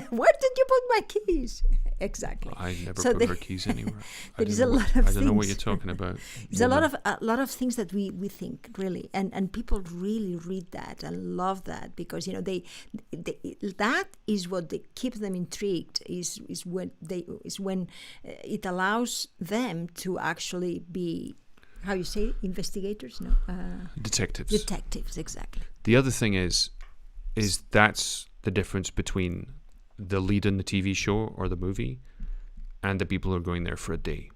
where did you put my keys? Exactly. I never put her keys anywhere. There is a lot of things. I don't know what you're talking about. There's a lot of things that we think, really, and people really read that and love that, because they that is what they keeps them intrigued, is when it allows them to actually be, how you say, investigators? No, detectives. Detectives, exactly. The other thing is that's the difference between the lead in the TV show or the movie and the people who are going there for a day.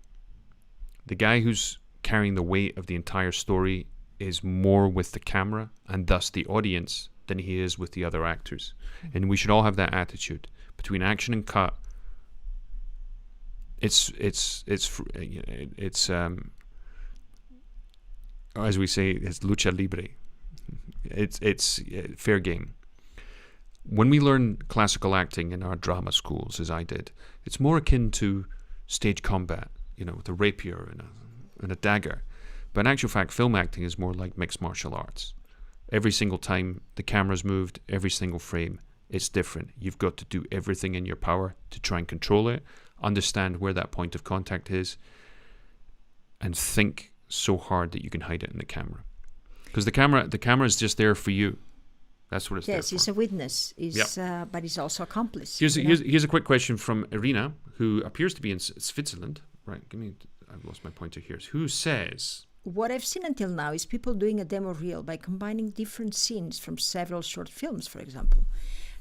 The guy who's carrying the weight of the entire story is more with the camera and thus the audience than he is with the other actors. And we should all have that attitude. Between action and cut, it's as we say, it's lucha libre. It's fair game. When we learn classical acting in our drama schools, as I did, it's more akin to stage combat, with a rapier and a dagger. But in actual fact, film acting is more like mixed martial arts. Every single time the camera's moved, every single frame, it's different. You've got to do everything in your power to try and control it, understand where that point of contact is, and think so hard that you can hide it in the camera. Because the camera is just there for you. That's what it's there for. Yes, it's a witness, but it's also accomplice. Here's a quick question from Irina, who appears to be in Switzerland. Right, I've lost my pointer here. Who says, what I've seen until now is people doing a demo reel by combining different scenes from several short films, for example.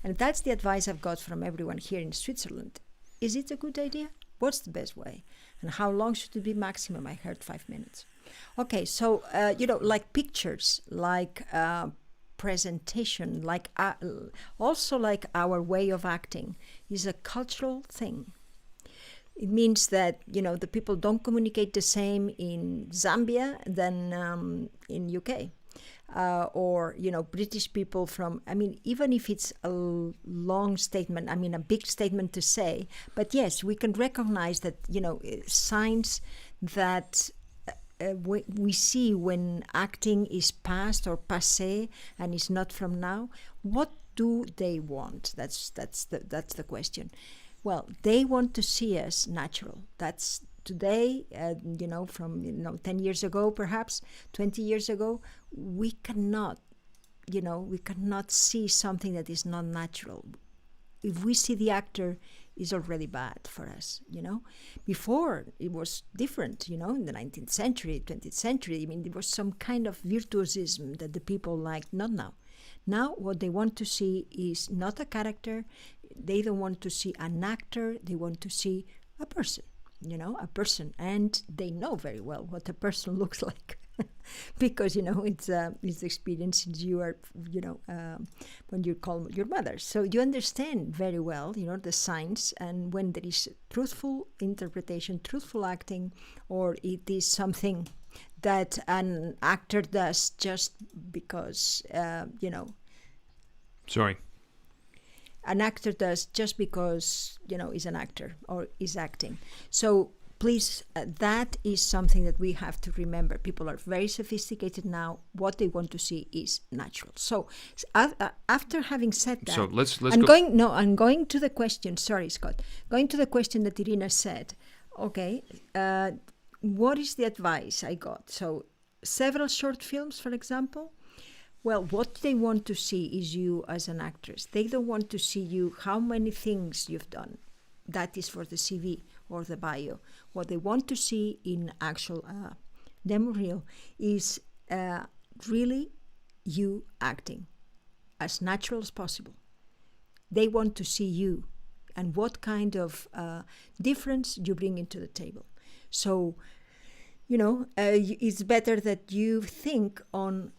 And that's the advice I've got from everyone here in Switzerland. Is it a good idea? What's the best way? And how long should it be maximum? I heard 5 minutes. Okay, so, like pictures, like presentation, also like our way of acting, is a cultural thing. It means that, the people don't communicate the same in Zambia than in UK. Or, British people even if it's a long statement, a big statement to say, but yes, we can recognize that, signs that we see when acting is past or passé and is not from now. What do they want? That's the question. Well, they want to see us natural. That's today, from 10 years ago, perhaps 20 years ago, we cannot see something that is not natural. If we see the actor, is already bad for us, Before, it was different, in the 19th century, 20th century. There was some kind of virtuosism that the people liked, not now. Now, what they want to see is not a character. They don't want to see an actor. They want to see a person, a person. And they know very well what a person looks like. Because it's experience since you are when you call your mother, so you understand very well the signs, and when there is truthful interpretation, truthful acting, or it is something that an actor does just because an actor does just because is an actor or is acting. So please, that is something that we have to remember. People are very sophisticated now. What they want to see is natural. So after having said that, so let's I'm go. I'm going to the question. Sorry, Scott. Going to the question that Irina said. Okay, what is the advice I got? So several short films, for example. Well, what they want to see is you as an actress. They don't want to see you how many things you've done. That is for the CV or the bio. What they want to see in actual demo reel is really you acting as natural as possible. They want to see you and what kind of difference you bring into the table. So, it's better that you think on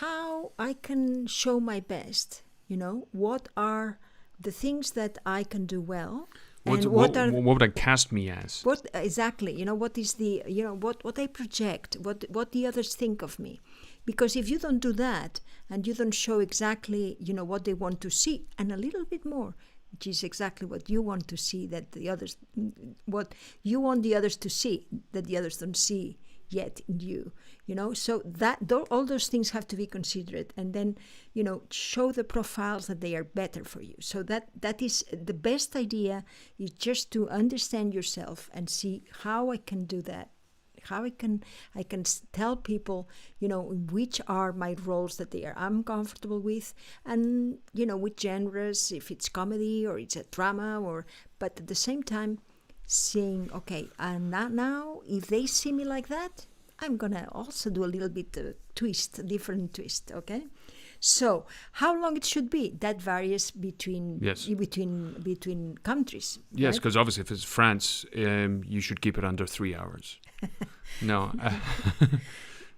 how I can show my best. What are the things that I can do well? What would I cast me as? What exactly? What is the what I project? What the others think of me? Because if you don't do that and you don't show exactly what they want to see and a little bit more, which is exactly what you want to see what you want the others to see that the others don't see yet in you. So that all those things have to be considered, and then show the profiles that they are better for you. So that is the best idea, is just to understand yourself and see how I can do that, how I can tell people which are my roles that I'm comfortable with, and which genres, if it's comedy or it's a drama, but at the same time saying, okay, and now if they see me like that, I'm gonna also do a little bit different twist, okay? So how long it should be, that varies between countries. Yes, because obviously if it's France, you should keep it under 3 hours. No.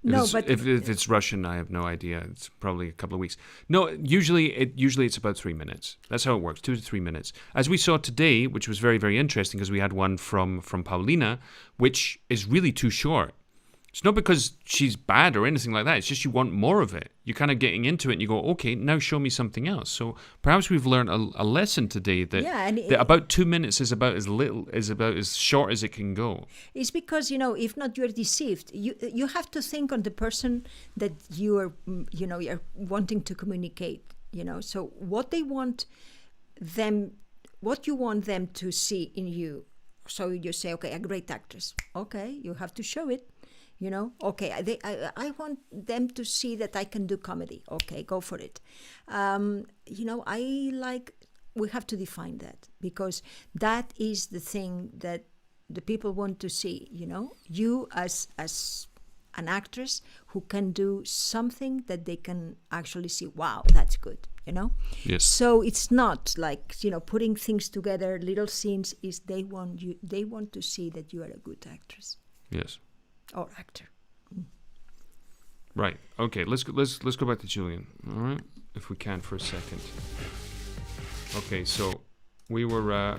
If it's Russian, I have no idea. It's probably a couple of weeks. No, usually it's about 3 minutes. That's how it works, 2 to 3 minutes. As we saw today, which was very, very interesting, because we had one from Paulina, which is really too short. It's not because she's bad or anything like that. It's just you want more of it. You're kind of getting into it and you go, okay, now show me something else. So perhaps we've learned a lesson today that about 2 minutes is about as short as it can go. It's because, if not, you're deceived. You have to think on the person that you're wanting to communicate, So what you want them to see in you. So you say, okay, a great actress. Okay, you have to show it. Okay, I want them to see that I can do comedy. Okay, go for it. We have to define that, because that is the thing that the people want to see, you as an actress who can do something that they can actually see, wow, that's good, Yes. So it's not like, putting things together, little scenes, is they want to see that you are a good actress. Yes. Or actor. Right. Okay. Let's go back to Julian. All right, if we can for a second. Okay. So we were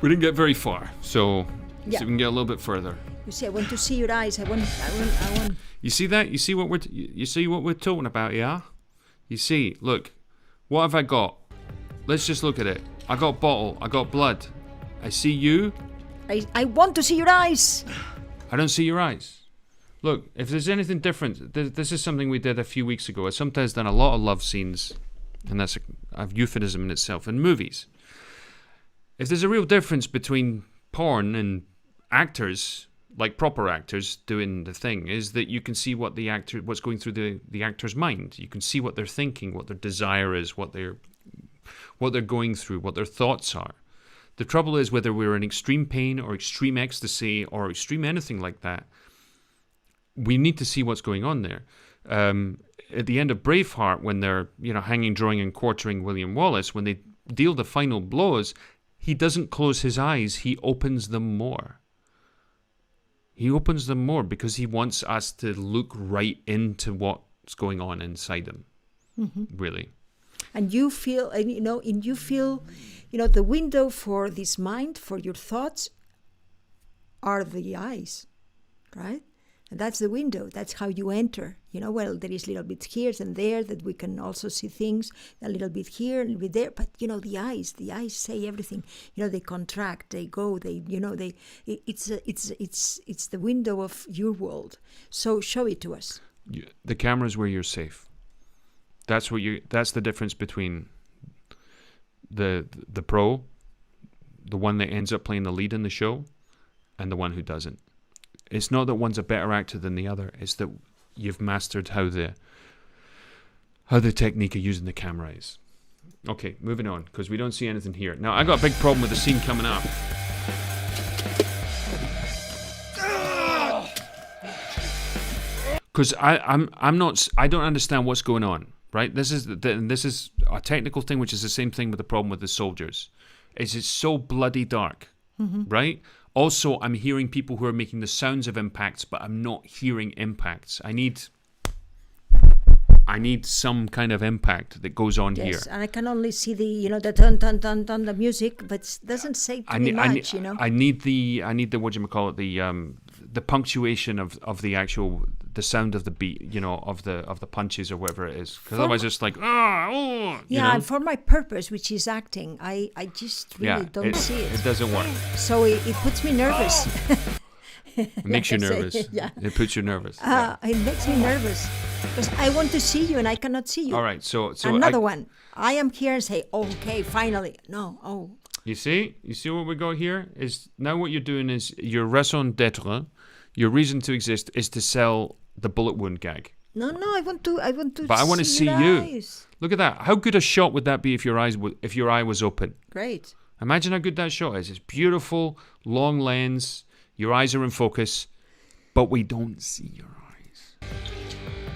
we didn't get very far. So see if we can get a little bit further. You see, I want to see your eyes. I want. You see that? You see what we're talking about? Yeah. You see? Look, what have I got? Let's just look at it. I got bottle. I got blood. I see you. I want to see your eyes. I don't see your eyes. Look, if there's anything different, this is something we did a few weeks ago. Assumpta has done a lot of love scenes, and that's a euphemism in itself, in movies. If there's a real difference between porn and actors, like proper actors doing the thing, is that you can see what's going through the actor's mind. You can see what they're thinking, what their desire is, what they're going through, what their thoughts are. The trouble is, whether we're in extreme pain or extreme ecstasy or extreme anything like that, we need to see what's going on there. At the end of Braveheart, when they're hanging, drawing, and quartering William Wallace, when they deal the final blows, he doesn't close his eyes; he opens them more. He opens them more because he wants us to look right into what's going on inside him. Mm-hmm. Really. And you feel, the window for this mind, for your thoughts, are the eyes, right? And that's the window. That's how you enter. Well, there is a little bit here and there that we can also see things, a little bit here, a little bit there. But, the eyes say everything. They contract, they go, it's the window of your world. So show it to us. The camera is where you're safe. That's the difference between the pro, the one that ends up playing the lead in the show, and the one who doesn't. It's not that one's a better actor than the other. It's that you've mastered how the technique of using the camera is. Okay, moving on, because we don't see anything here. Now, I got a big problem with the scene coming up. Because I don't understand what's going on, right? This is a technical thing, which is the same thing with the problem with the soldiers. It's so bloody dark, right? Also, I'm hearing people who are making the sounds of impacts, but I'm not hearing impacts. I need some kind of impact that goes on here. Yes, and I can only see the the dun dun dun dun the music, but it doesn't say too much. I need the the punctuation of the actual the sound of the beat, of the punches or whatever it is. Because otherwise, it's like and for my purpose, which is acting, I just really don't see it. It doesn't work. So it puts me nervous. It makes you nervous. It puts you nervous. It makes me nervous because I want to see you and I cannot see you. All right, so another one. I am here and say, okay, finally. No, You see what we got here is now what you're doing is your raison d'être, your reason to exist is to sell the bullet wound gag. No, I want to. But I want to see you. Eyes. Look at that. How good a shot would that be if your eye was open? Great. Imagine how good that shot is. It's beautiful, long lens. Your eyes are in focus, but we don't see your eyes.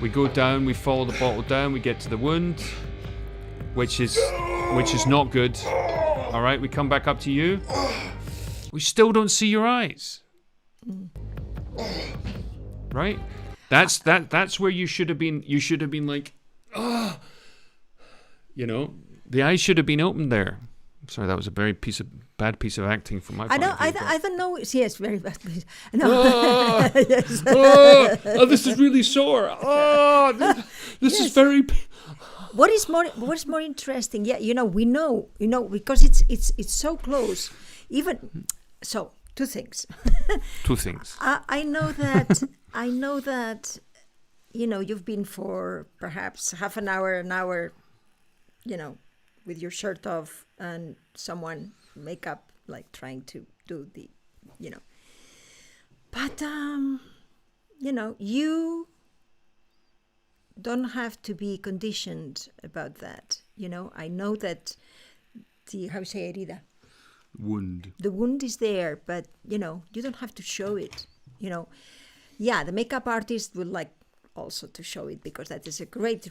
We go down. We follow the bottle down. We get to the wound, which is not good. All right. We come back up to you. We still don't see your eyes. Right? That's where you should have been. You should have been like, the eyes should have been open there. Sorry, that was a very bad piece of acting from my point of view. I don't know. Yes, very bad. No. Yes. This is really sore. This is very. What is more interesting? Yeah, we know, because it's so close. Even so, two things. Two things. I know that. You've been for perhaps half an hour, with your shirt off and someone makeup, like trying to do the, But, you don't have to be conditioned about that. I know that how you say herida? Wound. The wound is there, but, you don't have to show it, Yeah, the makeup artist would like also to show it because that is a great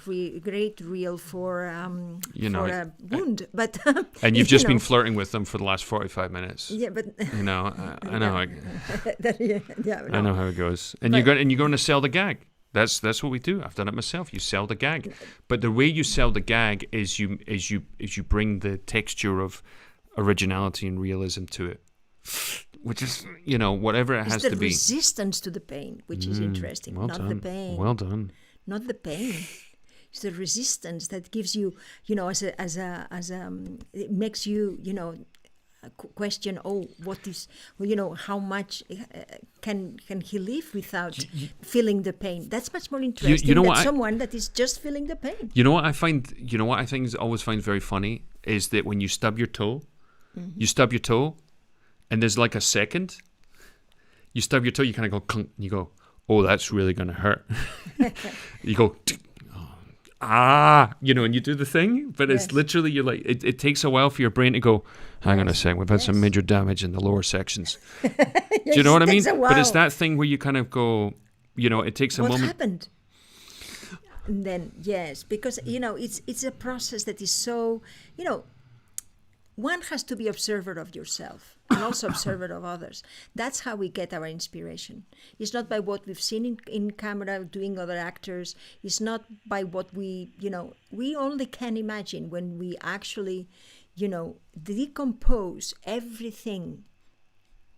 reel for a wound. But and you've just been flirting with them for the last 45 minutes. Yeah, but I know. I know how it goes. And but, you're going to sell the gag. That's what we do. I've done it myself. You sell the gag, but the way you sell the gag is you bring the texture of originality and realism to it. Which is, whatever it has to be. It's the resistance to the pain, which is interesting. Well not done. The pain. Well done. Not the pain. It's the resistance that gives you, it makes you, question. What is, how much can he live without feeling the pain? That's much more interesting than someone that is just feeling the pain. You know what I find? I always find very funny is that when you stub your toe, and there's like a second, you stub your toe, you kind of go, clunk, and you go, oh, that's really going to hurt. You go, and you do the thing, but it's literally, you're like, it takes a while for your brain to go, hang on a sec, we've had some major damage in the lower sections. Do you know what I mean? But it's that thing where you kind of go, it takes a moment. What happened? And then, yes, because, it's a process that is so, one has to be observer of yourself and also observer of others. That's how we get our inspiration. It's not by what we've seen in camera doing other actors. It's not by what we only can imagine when we actually, decompose everything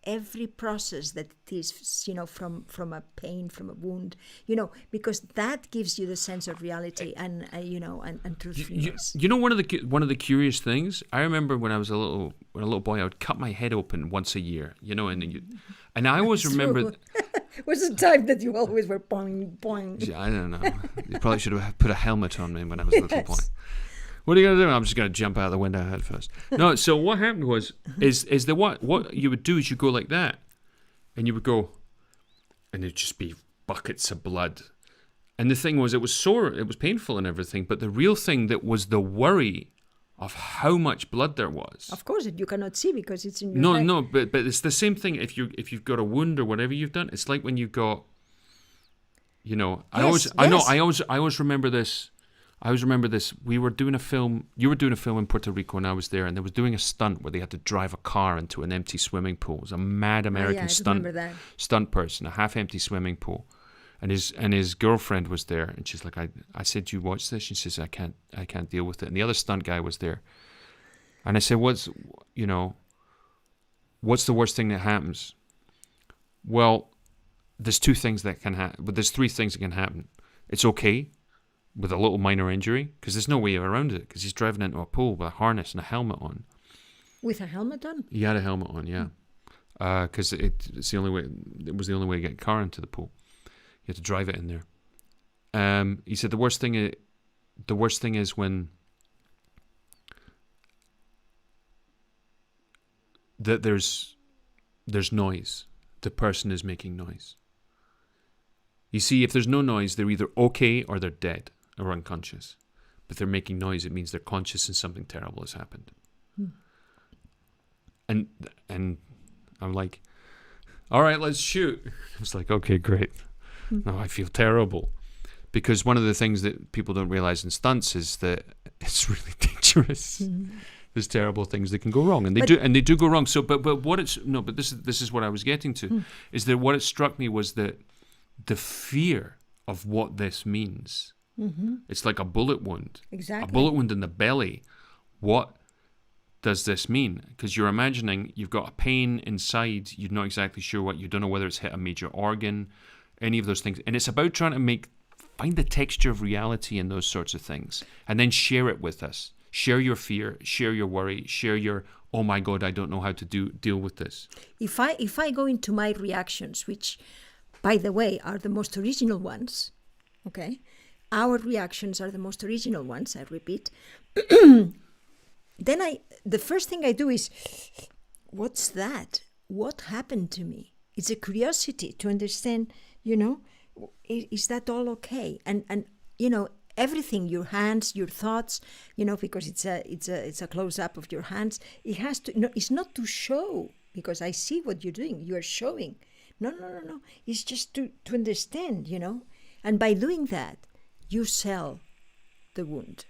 every process that it is, you know, from a pain, from a wound, you know, because that gives you the sense of reality and you know, and truthfulness. You know, one of the curious things, I remember when I was a little boy, I would cut my head open once a year, you know, and I always remember. Was the time that you always were boing, boing? I don't know. You probably should have put a helmet on me when I was a little boy. What are you going to do? I'm just going to jump out the window head first. No, so what happened was, what you would do is you go like that, and you would go, and it'd just be buckets of blood. And the thing was, it was sore, it was painful and everything, but the real thing that was the worry of how much blood there was. Of course, you cannot see because it's in your head. No, but it's the same thing if you've got a wound or whatever you've done. It's like when you got, you know, I always remember this. I always remember this. We were doing a film. You were doing a film in Puerto Rico, and I was there. And they was doing a stunt where they had to drive a car into an empty swimming pool. It was a mad American stunt person, a half-empty swimming pool, and his girlfriend was there. And she's like, I said, "Do you watch this?" And she says, "I can't deal with it." And the other stunt guy was there. And I said, "What's the worst thing that happens?" Well, there's two things that can happen. But there's three things that can happen. It's okay with a little minor injury, because there's no way around it, because he's driving into a pool with a harness and a helmet on. With a helmet on? He had a helmet on, yeah. Because it's the only way. It was the only way to get a car into the pool. You had to drive it in there. He said the worst thing is when that there's noise. The person is making noise. You see, if there's no noise, they're either okay or they're dead or unconscious. But if they're making noise, it means they're conscious and something terrible has happened. And I'm like, all right, let's shoot. I was like, okay, great. Now I feel terrible. Because one of the things that people don't realize in stunts is that it's really dangerous. There's terrible things that can go wrong, and they do go wrong. So, but this is what I was getting to, is that what it struck me was that the fear of what this means. It's like a bullet wound. Exactly. A bullet wound in the belly. What does this mean? Because you're imagining you've got a pain inside, you're not exactly sure what, you don't know whether it's hit a major organ, any of those things. And it's about trying to find the texture of reality in those sorts of things, and then share it with us. Share your fear, share your worry, share your, oh my God, I don't know how to deal with this. If I go into my reactions, which, by the way, are the most original ones, okay? Our reactions are the most original ones, I repeat. Then the first thing I do is, what's that? What happened to me? It's a curiosity to understand, you know, is that all okay? And you know, everything, your hands, your thoughts, you know, because it's a close up of your hands. It has to, no, it's not to show, because I see what you're doing. You are showing. No. It's just to understand, you know. And by doing that, you sell the wound.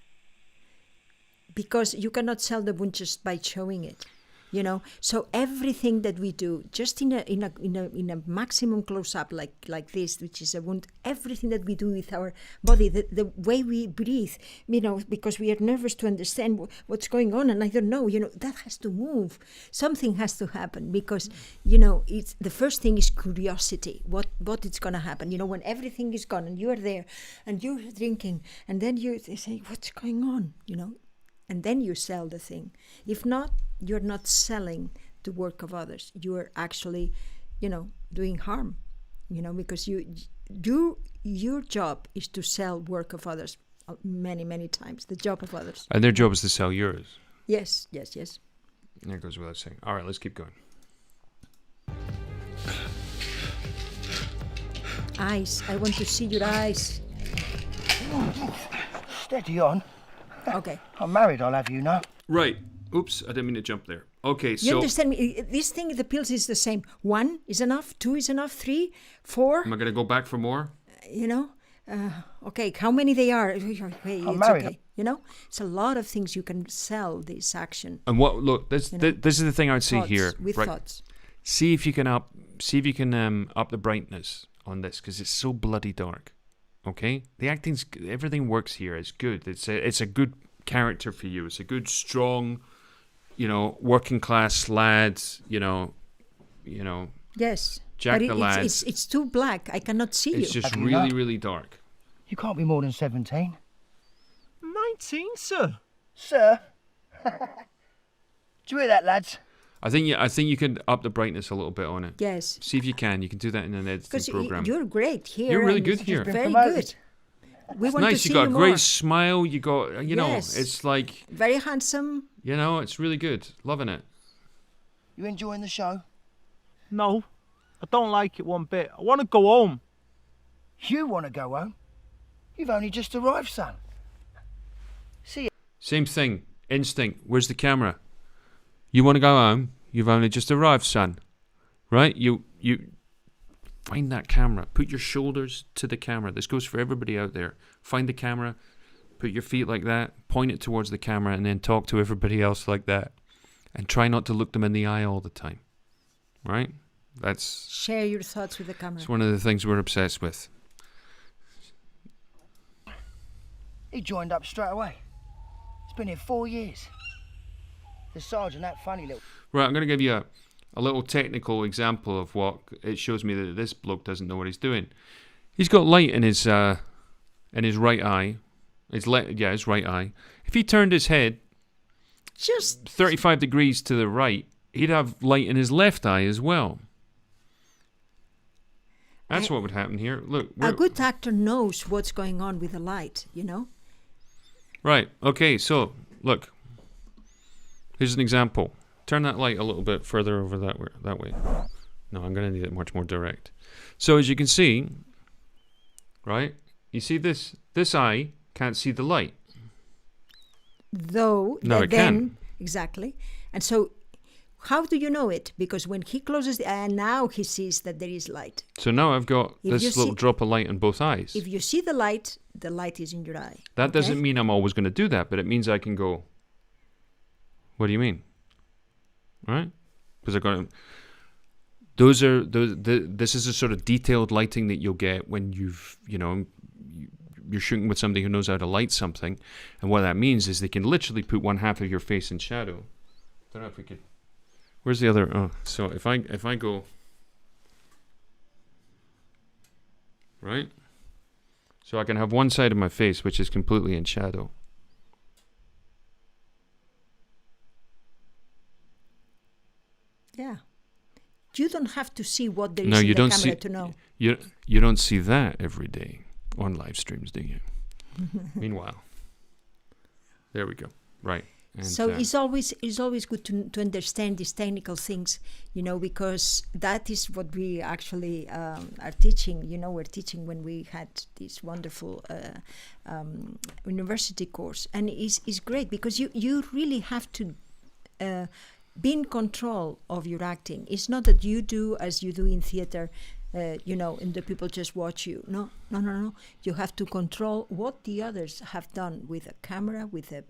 Because you cannot sell the wound just by showing it, you know. So everything that we do, just in a maximum close up like this, which is a wound, everything that we do with our body, the way we breathe, you know, because we are nervous to understand what's going on, and I don't know, you know, that has to move. Something has to happen, because, you know, it's the first thing is curiosity. What is going to happen? You know, when everything is gone and you are there and you're drinking, and then they say, what's going on? You know. And then you sell the thing. If not, you're not selling the work of others. You are actually, you know, doing harm, you know, because your job is to sell work of others many times, the job of others. And their job is to sell yours. Yes. That goes without saying. All right, let's keep going. Eyes. I want to see your eyes. Steady on. Okay. I'm married, I'll have you know. Right. Oops, I didn't mean to jump there. Okay, so... You understand me? This thing, the pills is the same. 1 is enough, 2 is enough, 3, 4. Am I going to go back for more? You know? Okay, how many they are? Hey, I'm married. Okay. You know? It's a lot of things you can sell this action. And what, look, this is the thing I would say thoughts, here. With right? thoughts. See if you can up the brightness on this, because it's so bloody dark. Okay? The acting's, everything works here. It's good. It's a good character for you. It's a good, strong, you know, working class lad, you know, you know. Yes. Jack but the lads. It's too black. I cannot see you. It's just really, really dark. You can't be more than 17. 19, sir. Sir? Do you hear that, lads? I think you can up the brightness a little bit on it. Yes. See if you can. You can do that in an editing program. You're great here. You're really good here. Very good. We It's want nice. to see You got a more. great smile. You got, you know, Yes. it's like, very handsome. you know, it's really good. Loving it. You enjoying the show? No, I don't like it one bit. I want to go home. You want to go home? You've only just arrived, son. See, Same thing. Instinct. Where's the camera? You want to go home? You've only just arrived, son. Right? You find that camera. Put your shoulders to the camera. This goes for everybody out there. Find the camera. Put your feet like that. Point it towards the camera, and then talk to everybody else like that. And try not to look them in the eye all the time. Right? That's Share your thoughts with the camera. one of the things we're obsessed with. he joined up straight away. He's been here 4 years. The sergeant, that funny little... Right, I'm going to give you a little technical example of what it shows me that this bloke doesn't know what he's doing. He's got light in his right eye. His right eye. If he turned his head just 35 degrees to the right, he'd have light in his left eye as well. That's what would happen here. Look, a good actor knows what's going on with the light, you know? Right, okay, so, look. Here's an example. Turn that light a little bit further over that way. No, I'm going to need it much more direct. So as you can see, right, you see this eye can't see the light. Though, No, it can. Exactly. And so, how do you know it? Because when he closes the eye, and now he sees that there is light. So now I've got If this you little see- drop of light in both eyes. If you see the light is in your eye. That okay? doesn't mean I'm always going to do that, but it means I can go, what do you mean? Right? Because I got this is a sort of detailed lighting that you'll get when you're shooting with somebody who knows how to light something. And what that means is they can literally put one half of your face in shadow. Don't know if we could. Where's the other? Oh, so if I go, right? So I can have one side of my face which is completely in shadow. Yeah. You don't have to see what there is No, in you the don't camera see. to know. You don't see that every day on live streams, do you? Meanwhile, there we go. Right. And, so it's always good to understand these technical things, because that is what we actually are teaching. We're teaching when we had this wonderful university course, and it's great because you really have to be in control of your acting. It's not that you do as you do in theater, and the people just watch you. No. You have to control what the others have done with a camera, with the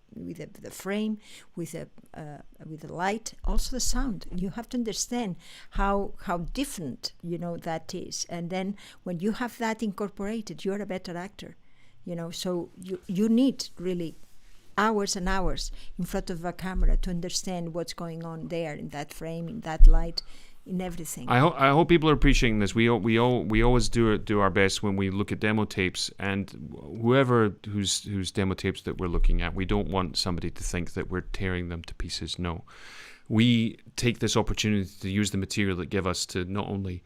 frame, with the light, also the sound. You have to understand how different that is, and then when you have that incorporated, you're a better actor. So you need really hours and hours in front of a camera to understand what's going on there in that frame, in that light, in everything. I hope people are appreciating this. We always do our best when we look at demo tapes, and whoever whose demo tapes that we're looking at, we don't want somebody to think that we're tearing them to pieces. No, we take this opportunity to use the material that give us to not only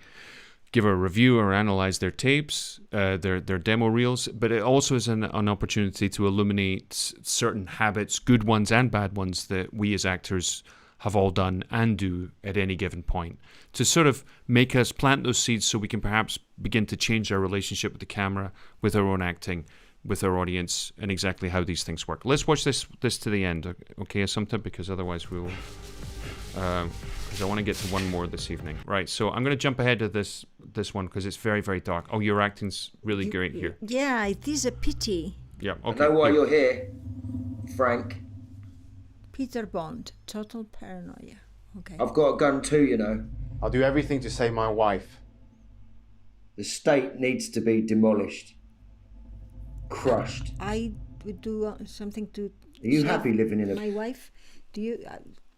give a review or analyze their tapes, their demo reels, but it also is an opportunity to illuminate certain habits, good ones and bad ones, that we as actors have all done and do at any given point, to sort of make us plant those seeds so we can perhaps begin to change our relationship with the camera, with our own acting, with our audience, and exactly how these things work. Let's watch this to the end, okay, Assumpta, because otherwise we will... because I want to get to one more this evening. Right, so I'm going to jump ahead to this one because it's very, very dark. Oh, your acting's really great here. Yeah, it is a pity. Yeah, okay. I know why you're here, Frank. Peter Bond, total paranoia. Okay. I've got a gun too, I'll do everything to save my wife. The state needs to be demolished. Crushed. I would do something to... Are you save happy living in a... my wife? Do you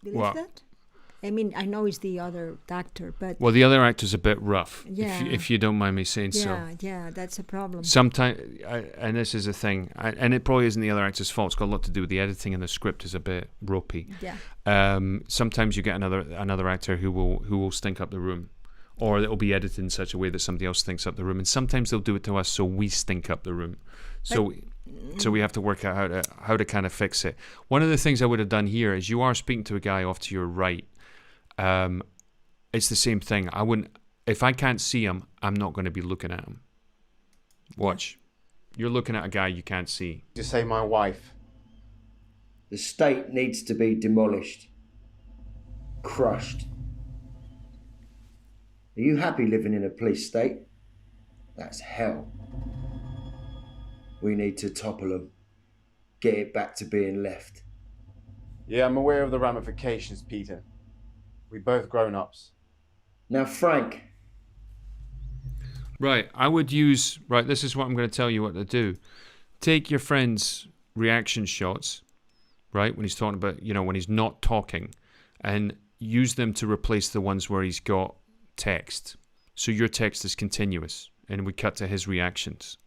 believe Well, that? I mean, I know it's the other actor, but Well, the other actor's a bit rough, Yeah. if you don't mind me saying so. Yeah, that's a problem. Sometimes, and this is a thing, and it probably isn't the other actor's fault. It's got a lot to do with the editing, and the script is a bit ropey. Yeah. Sometimes you get another actor who will stink up the room, or it will be edited in such a way that somebody else stinks up the room, and sometimes they'll do it to us so we stink up the room. So we have to work out how to kind of fix it. One of the things I would have done here is you are speaking to a guy off to your right. It's the same thing. I wouldn't, if I can't see him, I'm not going to be looking at him. Watch. You're looking at a guy you can't see. Just say my wife. The state needs to be demolished. Crushed. Are you happy living in a police state? That's hell. We need to topple them. Get it back to being left. Yeah, I'm aware of the ramifications, Peter. We both grown-ups. Now, Frank. Right, I would use... Right, this is what I'm going to tell you what to do. Take your friend's reaction shots, right, when he's talking about, when he's not talking, and use them to replace the ones where he's got text. So your text is continuous, and we cut to his reactions.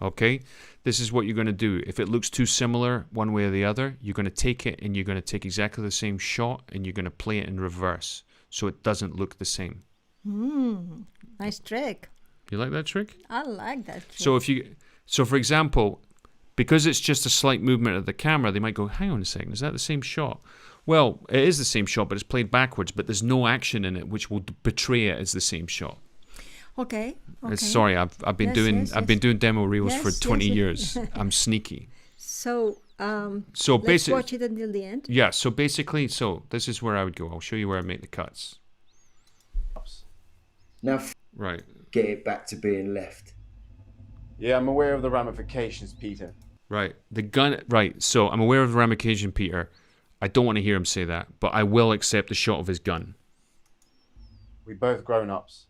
Okay, this is what you're going to do. If it looks too similar one way or the other, you're going to take it and you're going to take exactly the same shot and you're going to play it in reverse so it doesn't look the same. Nice trick. You like that trick? I like that trick. So for example, because it's just a slight movement of the camera, they might go, hang on a second, is that the same shot? Well, it is the same shot, but it's played backwards, but there's no action in it which will betray it as the same shot. Okay. Sorry, I've been doing DemoReels for 20 years. I'm sneaky. So basically, let's watch it until the end. Yeah. So basically, this is where I would go. I'll show you where I make the cuts. Now, right. Get it back to being left. Yeah, I'm aware of the ramifications, Peter. Right. The gun. Right. So I'm aware of the ramification, Peter. I don't want to hear him say that, but I will accept the shot of his gun. We both grown-ups.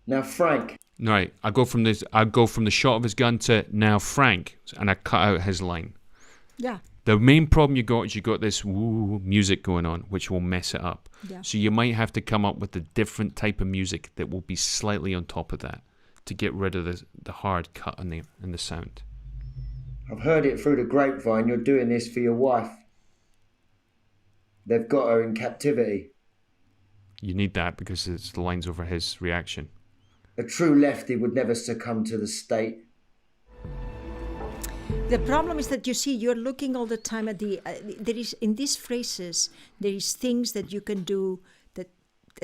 Now, Frank. Right, I go from the shot of his gun to now Frank, and I cut out his line. Yeah. The main problem you got is you got this woo music going on, which will mess it up. Yeah. So you might have to come up with a different type of music that will be slightly on top of that to get rid of the hard cut in the sound. I've heard it through the grapevine. You're doing this for your wife. They've got her in captivity. You need that because it's the lines over his reaction. A true lefty would never succumb to the state. The problem is that you're looking all the time at there is in these phrases there is things that you can do that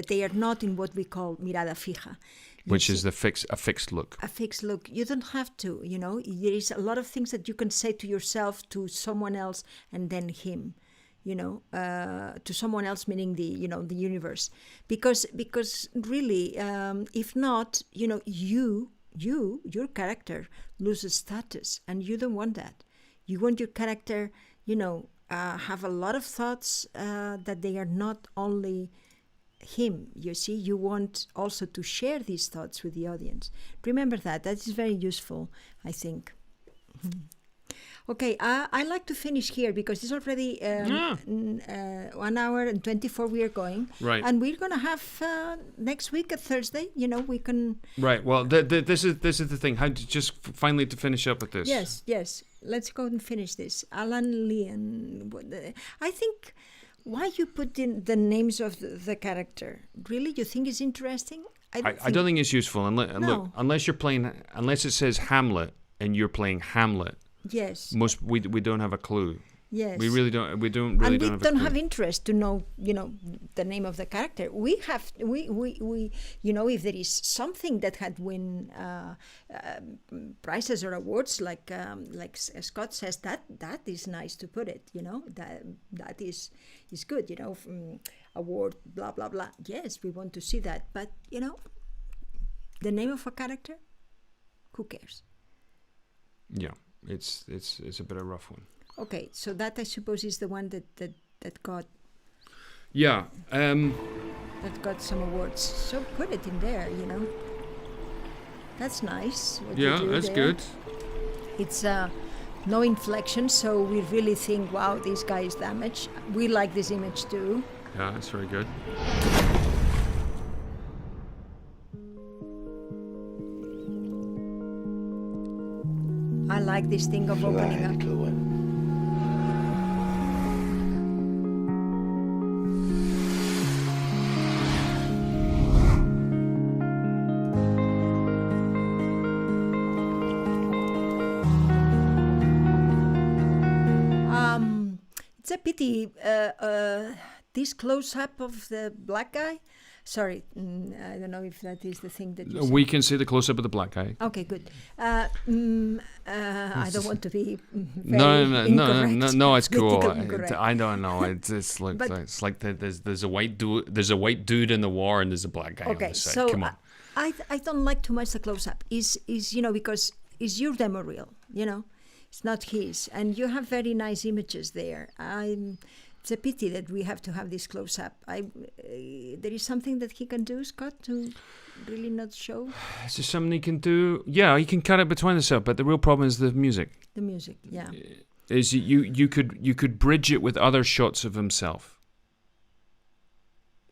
they are not in what we call mirada fija, which is a fixed look. A fixed look. You don't have to. There is a lot of things that you can say to yourself, to someone else, and then him. To someone else, meaning the universe, because really, if not, your character loses status, and you don't want that. You want your character, have a lot of thoughts that they are not only him. You see, you want also to share these thoughts with the audience. Remember that is very useful, I think. Okay, I like to finish here because it's already 1 hour and 24 we are going. Right. And we're going to have next week, Thursday, we can... Right, well, this is the thing. Just finally to finish up with this. Yes. Let's go and finish this. Alan Leon. I think why you put in the names of the character. Really? You think it's interesting? I don't think it's useful. Look, unless it says Hamlet and you're playing Hamlet. Yes. We don't have a clue. Yes. We really don't. We don't really and we don't have interest to know, the name of the character. We if there is something that had win prizes or awards, like Scott says, that is nice to put it. That is good. Award, blah blah blah. Yes, we want to see that, but the name of a character, who cares? Yeah. It's a bit of a rough one. Okay, so that I suppose is the one that got. Yeah. That got some awards. So put it in there, That's nice. That's good. It's no inflection, so we really think, wow, this guy is damaged. We like this image too. Yeah, that's very good. I like this thing of opening up. Little one. It's a pity, this close-up of the black guy. Sorry, I don't know if that is the thing that you said. We can see the close-up of the black guy. Okay, good. I don't want to be very No, it's cool. incorrect. I don't know. It's like there's a white dude in the war and there's a black guy on the side. So Come on. I don't like too much the close-up. Is because it's your demo reel, It's not his, and you have very nice images there. It's a pity that we have to have this close-up. There is something that he can do, Scott, to really not show. Is there something he can do? Yeah, he can cut it between the stuff, but the real problem is the music. The music, yeah. Is you could bridge it with other shots of himself.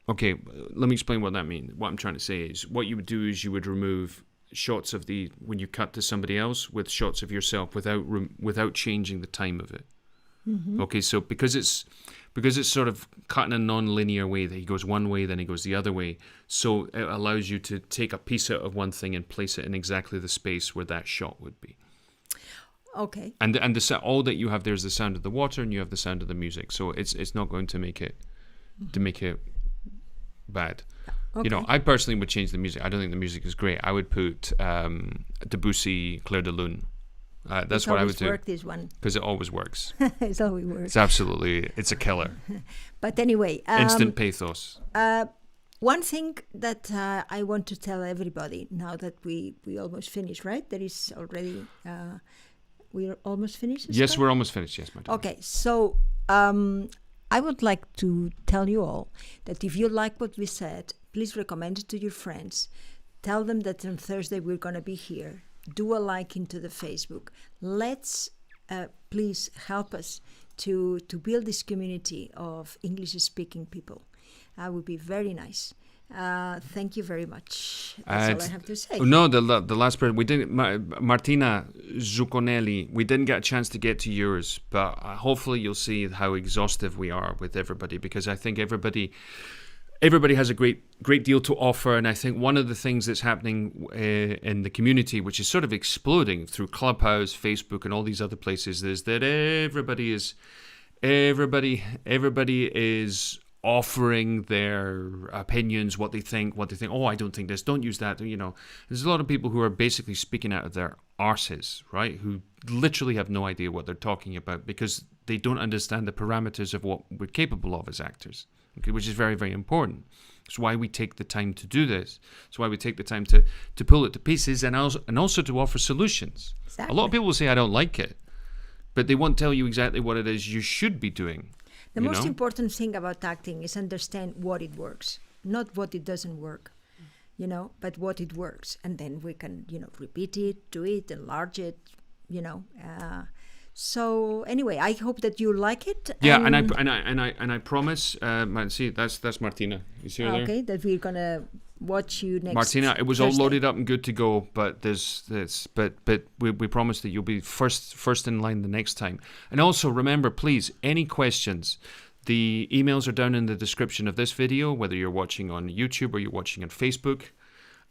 Okay, let me explain what that means. What I'm trying to say is, what you would do is you would remove shots of when you cut to somebody else with shots of yourself without changing the time of it. Mm-hmm. Okay, so because it's sort of cut in a non-linear way, that he goes one way, then he goes the other way, so it allows you to take a piece out of one thing and place it in exactly the space where that shot would be. Okay. And all that you have there is the sound of the water, and you have the sound of the music, so it's not going to make it bad. Okay. I personally would change the music. I don't think the music is great. I would put Debussy, Clair de Lune. That's what I would do. It's always worked, this one. Because it always works. It always works. It's a killer. But anyway. Instant pathos. One thing that I want to tell everybody, now that we almost finished, right? There is already, we're almost finished? Yes, we're almost finished, yes, my dear. Okay, so I would like to tell you all that if you like what we said, please recommend it to your friends. Tell them that on Thursday we're going to be here. Do a like into the Facebook. Let's please help us to build this community of English-speaking people. That would be very nice. Thank you very much. That's all I have to say. No, the last person we didn't. Martina Zucconelli. We didn't get a chance to get to yours, but hopefully you'll see how exhaustive we are with everybody, because I think everybody has a great deal to offer, and I think one of the things that's happening in the community, which is sort of exploding through Clubhouse, Facebook, and all these other places, is that everybody is offering their opinions, what they think. Oh, I don't think this. Don't use that. There's a lot of people who are basically speaking out of their arses, right? Who literally have no idea what they're talking about because they don't understand the parameters of what we're capable of as actors. Okay, which is very, very important. It's why we take the time to do this. It's why we take the time to pull it to pieces and also to offer solutions. Exactly. A lot of people will say, I don't like it, but they won't tell you exactly what it is you should be doing. The most important thing about acting is understand what it works, not what it doesn't work, but what it works. And then we can, repeat it, do it, enlarge it, So anyway, I hope that you like it. Yeah, and I promise. See, that's Martina. You see her there? Okay, that we're gonna watch you next. Martina, it was Thursday. all loaded up and good to go, but we promise that you'll be first in line the next time. And also remember, please, any questions. The emails are down in the description of this video, whether you're watching on YouTube or you're watching on Facebook.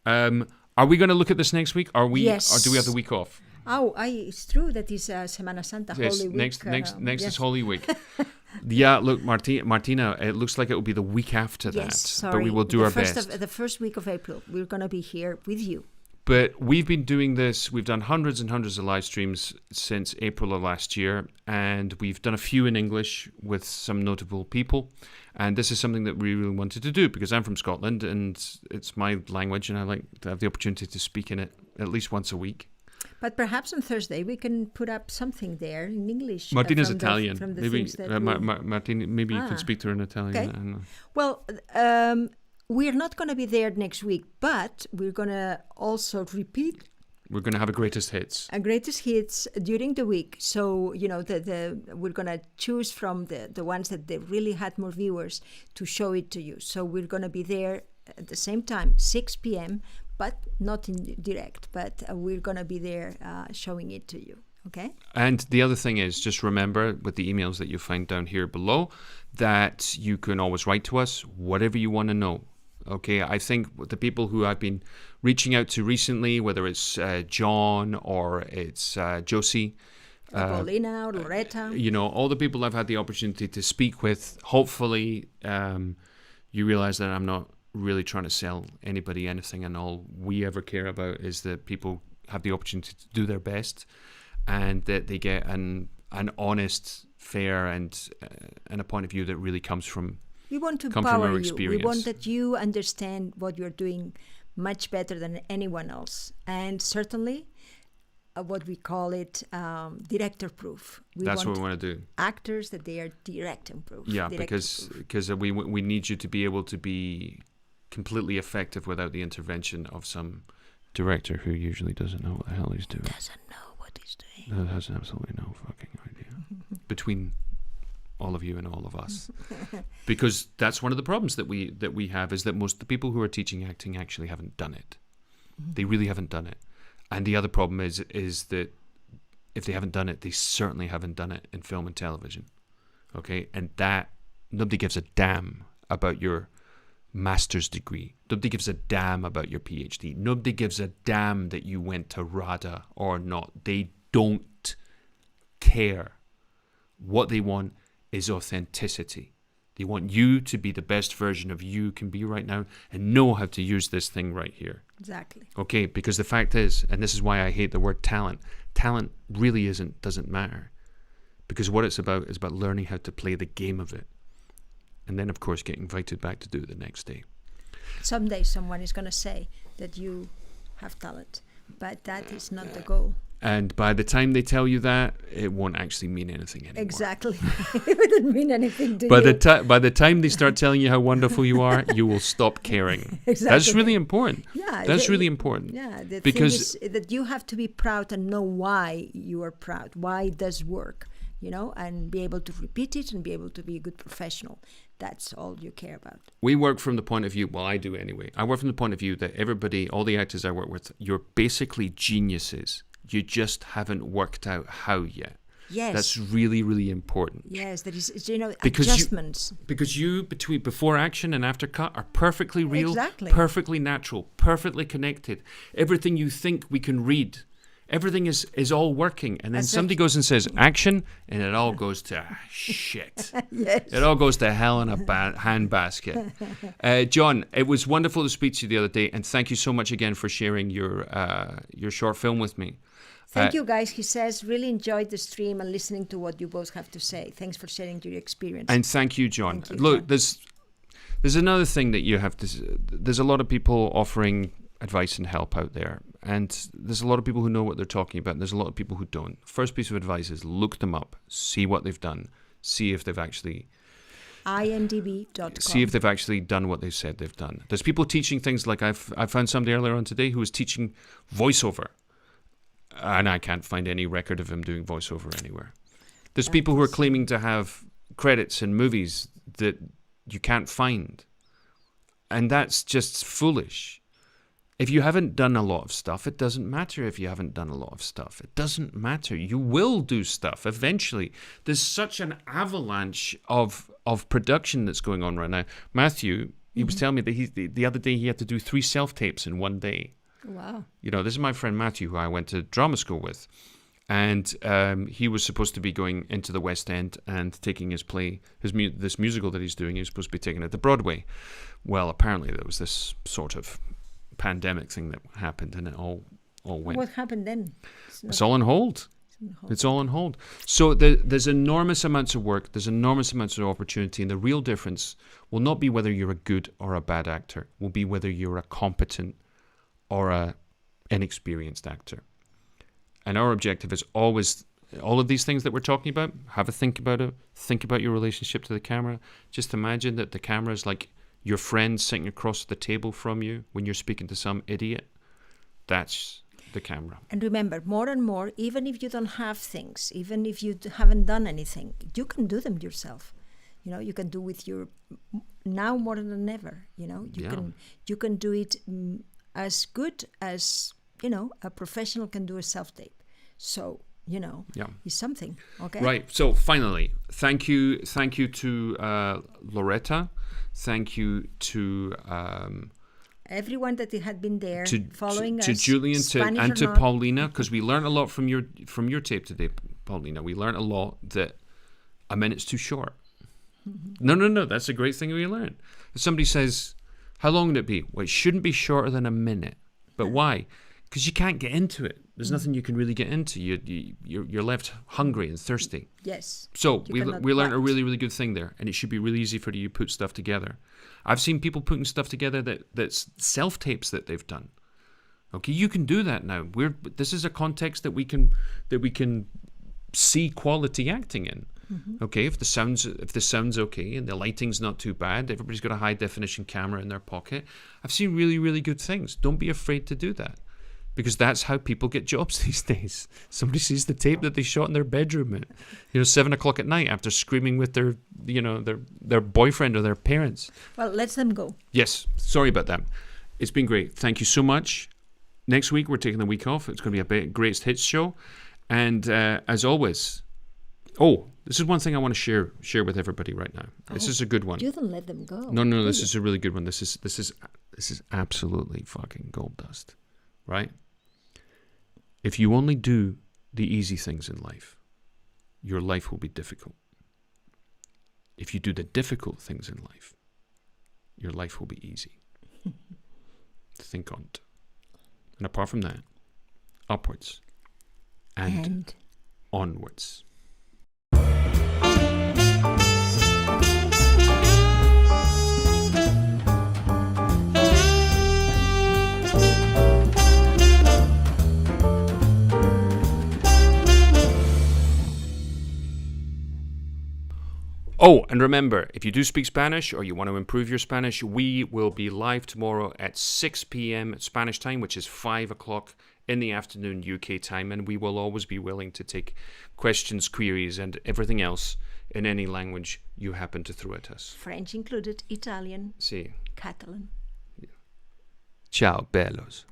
Are we going to look at this next week? Yes. Or do we have the week off? Oh, it's true that is Semana Santa, yes, Holy Week. Next is Holy Week. Yeah, look, Martina, it looks like it will be the week after that. Sorry. But we will do our best. The first week of April, we're going to be here with you. But we've been doing this. We've done hundreds and hundreds of live streams since April of last year. And we've done a few in English with some notable people. And this is something that we really wanted to do because I'm from Scotland and it's my language and I like to have the opportunity to speak in it at least once a week. But perhaps on Thursday we can put up something there in English. Martina's Italian. Maybe Martina, maybe you could speak to her in Italian. Okay. I don't know. Well, we're not going to be there next week, but we're going to also repeat We're going to have a greatest hits. A greatest hits during the week. So, you know, we're going to choose from the ones that they really had more viewers to show it to you. So we're going to be there at the same time, 6 p.m., but not in direct. But we're going to be there showing it to you. Okay. And the other thing is, just remember with the emails that you find down here below that you can always write to us, whatever you want to know. Okay, I think the people who I've been reaching out to recently, whether it's John or it's Josie, Paulina, or Loretta, you know, all the people I've had the opportunity to speak with, hopefully you realize that I'm not really trying to sell anybody anything, and all we ever care about is that people have the opportunity to do their best and that they get an honest, fair and a point of view that really comes from we want to empower you. We want that you understand what you're doing much better than anyone else. And certainly, what we call it, director proof. That's what we want to do. Actors that they are director proof. Yeah, because we need you to be able to be completely effective without the intervention of some director who usually doesn't know what the hell he's doing. Doesn't know what he's doing. Has absolutely no fucking idea. Between all of you and all of us, because that's one of the problems that we have is that most of the people who are teaching acting actually haven't done it. They really haven't done it. And the other problem is that if they haven't done it, they certainly haven't done it in film and television. Okay, and that nobody gives a damn about your master's degree. Nobody gives a damn about your PhD. Nobody gives a damn that you went to RADA or not. They don't care. What they want is authenticity. They want you to be the best version of you can be right now and know how to use this thing right here. Exactly. Okay, because the fact is, and this is why I hate the word talent, talent really doesn't matter. Because what it's about is about learning how to play the game of it. And then, of course, get invited back to do it the next day. Someday someone is going to say that you have talent, but that is not the goal. And by the time they tell you that, it won't actually mean anything anymore. Exactly. It wouldn't mean anything to by you. By the time they start telling you how wonderful you are, you will stop caring. Exactly. That's really important. Yeah, that's really important. Yeah, the because thing is that you have to be proud and know why you are proud, why it does work, you know, and be able to repeat it and be able to be a good professional. That's all you care about. We work from the point of view, well, I do anyway. I work from the point of view that everybody, all the actors I work with, you're basically geniuses. You just haven't worked out how yet. Yes. That's really, really important. Yes, that is, you know, because adjustments. Because you, before action and after cut, are perfectly real, exactly. Perfectly natural, perfectly connected. Everything you think we can read, everything is all working. And then somebody goes and says action, and it all goes to shit. Yes. It all goes to hell in a handbasket. John, it was wonderful to speak to you the other day, and thank you so much again for sharing your short film with me. Thank you, guys. He says, really enjoyed the stream and listening to what you both have to say. Thanks for sharing your experience. And thank you, John. Thank you, Look, John. there's another thing that you have to... There's a lot of people offering advice and help out there. And there's a lot of people who know what they're talking about. And there's a lot of people who don't. First piece of advice is look them up. See what they've done. See if they've actually... imdb.com. See if they've actually done what they've said they've done. There's people teaching things like I found somebody earlier on today who was teaching voiceover. And I can't find any record of him doing voiceover anywhere. There's people who are claiming to have credits in movies that you can't find. And that's just foolish. If you haven't done a lot of stuff, it doesn't matter if you haven't done a lot of stuff. It doesn't matter. You will do stuff eventually. There's such an avalanche of production that's going on right now. Matthew, he was telling me that the other day he had to do 3 self-tapes in one day. Wow. You know, this is my friend Matthew, who I went to drama school with. And he was supposed to be going into the West End and taking his play, this musical that he's doing, he was supposed to be taking it to Broadway. Well, apparently there was this sort of pandemic thing that happened and it all went. What happened then? It's all on hold. It's all on hold. So there's enormous amounts of work, there's enormous amounts of opportunity, and the real difference will not be whether you're a good or a bad actor, will be whether you're a competent or an inexperienced actor. And our objective is always, all of these things that we're talking about, have a think about it, think about your relationship to the camera. Just imagine that the camera is like your friend sitting across the table from you when you're speaking to some idiot. That's the camera. And remember, more and more, even if you don't have things, even if you haven't done anything, you can do them yourself. You know, you can do with your, now more than ever, you know, you can do it as good as, you know, a professional can do a self-tape. So, you know, it's something, okay? Right, so finally, thank you to Loretta, thank you to... everyone that had been there following us, to Julian and to Paulina, because we learned a lot from your tape today, Paulina. We learned a lot that a minute's too short. No, that's a great thing we learned. If somebody says, how long would it be? Well, it shouldn't be shorter than a minute. But why? Because you can't get into it. There's nothing you can really get into. You're left hungry and thirsty. Yes. So we learned a really, really good thing there, and it should be really easy for you to put stuff together. I've seen people putting stuff together that's self-tapes that they've done. Okay, you can do that now. This is a context that we can see quality acting in. Okay, if the sound's okay and the lighting's not too bad, everybody's got a high definition camera in their pocket. I've seen really, really good things. Don't be afraid to do that, because that's how people get jobs these days. Somebody sees the tape that they shot in their bedroom at 7 o'clock at night after screaming with their boyfriend or their parents. Well, let them go. Yes, sorry about that. It's been great. Thank you so much. Next week we're taking the week off. It's going to be a greatest hits show, and as always, this is one thing I want to share with everybody right now. This is a good one. You don't let them go. No, this is a really good one. This is absolutely fucking gold dust, right? If you only do the easy things in life, your life will be difficult. If you do the difficult things in life, your life will be easy. Think on it. And apart from that, upwards and onwards. Oh, and remember, if you do speak Spanish or you want to improve your Spanish, we will be live tomorrow at 6 p.m. Spanish time, which is 5 o'clock in the afternoon UK time, and we will always be willing to take questions, queries, and everything else in any language you happen to throw at us. French included, Italian, sí. Catalan. Ciao, bellos.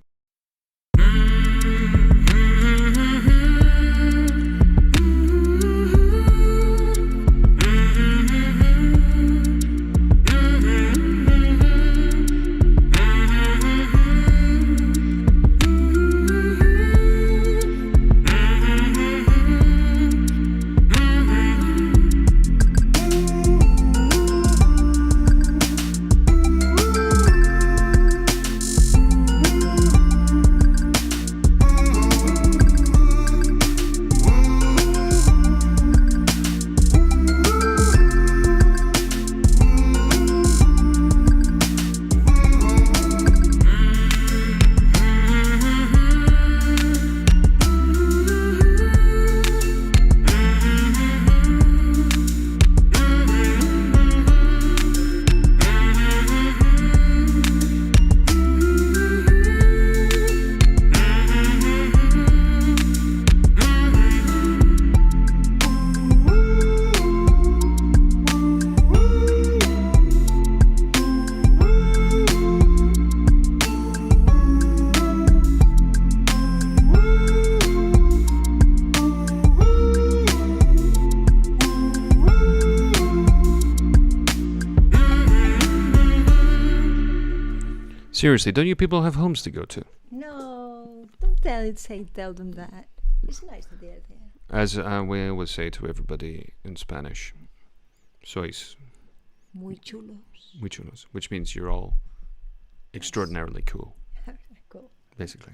Seriously, don't you people have homes to go to? No, don't tell them that. It's nice that they're there. As we always say to everybody in Spanish, sois muy chulos. Muy chulos, which means you're all extraordinarily cool. Cool. Basically.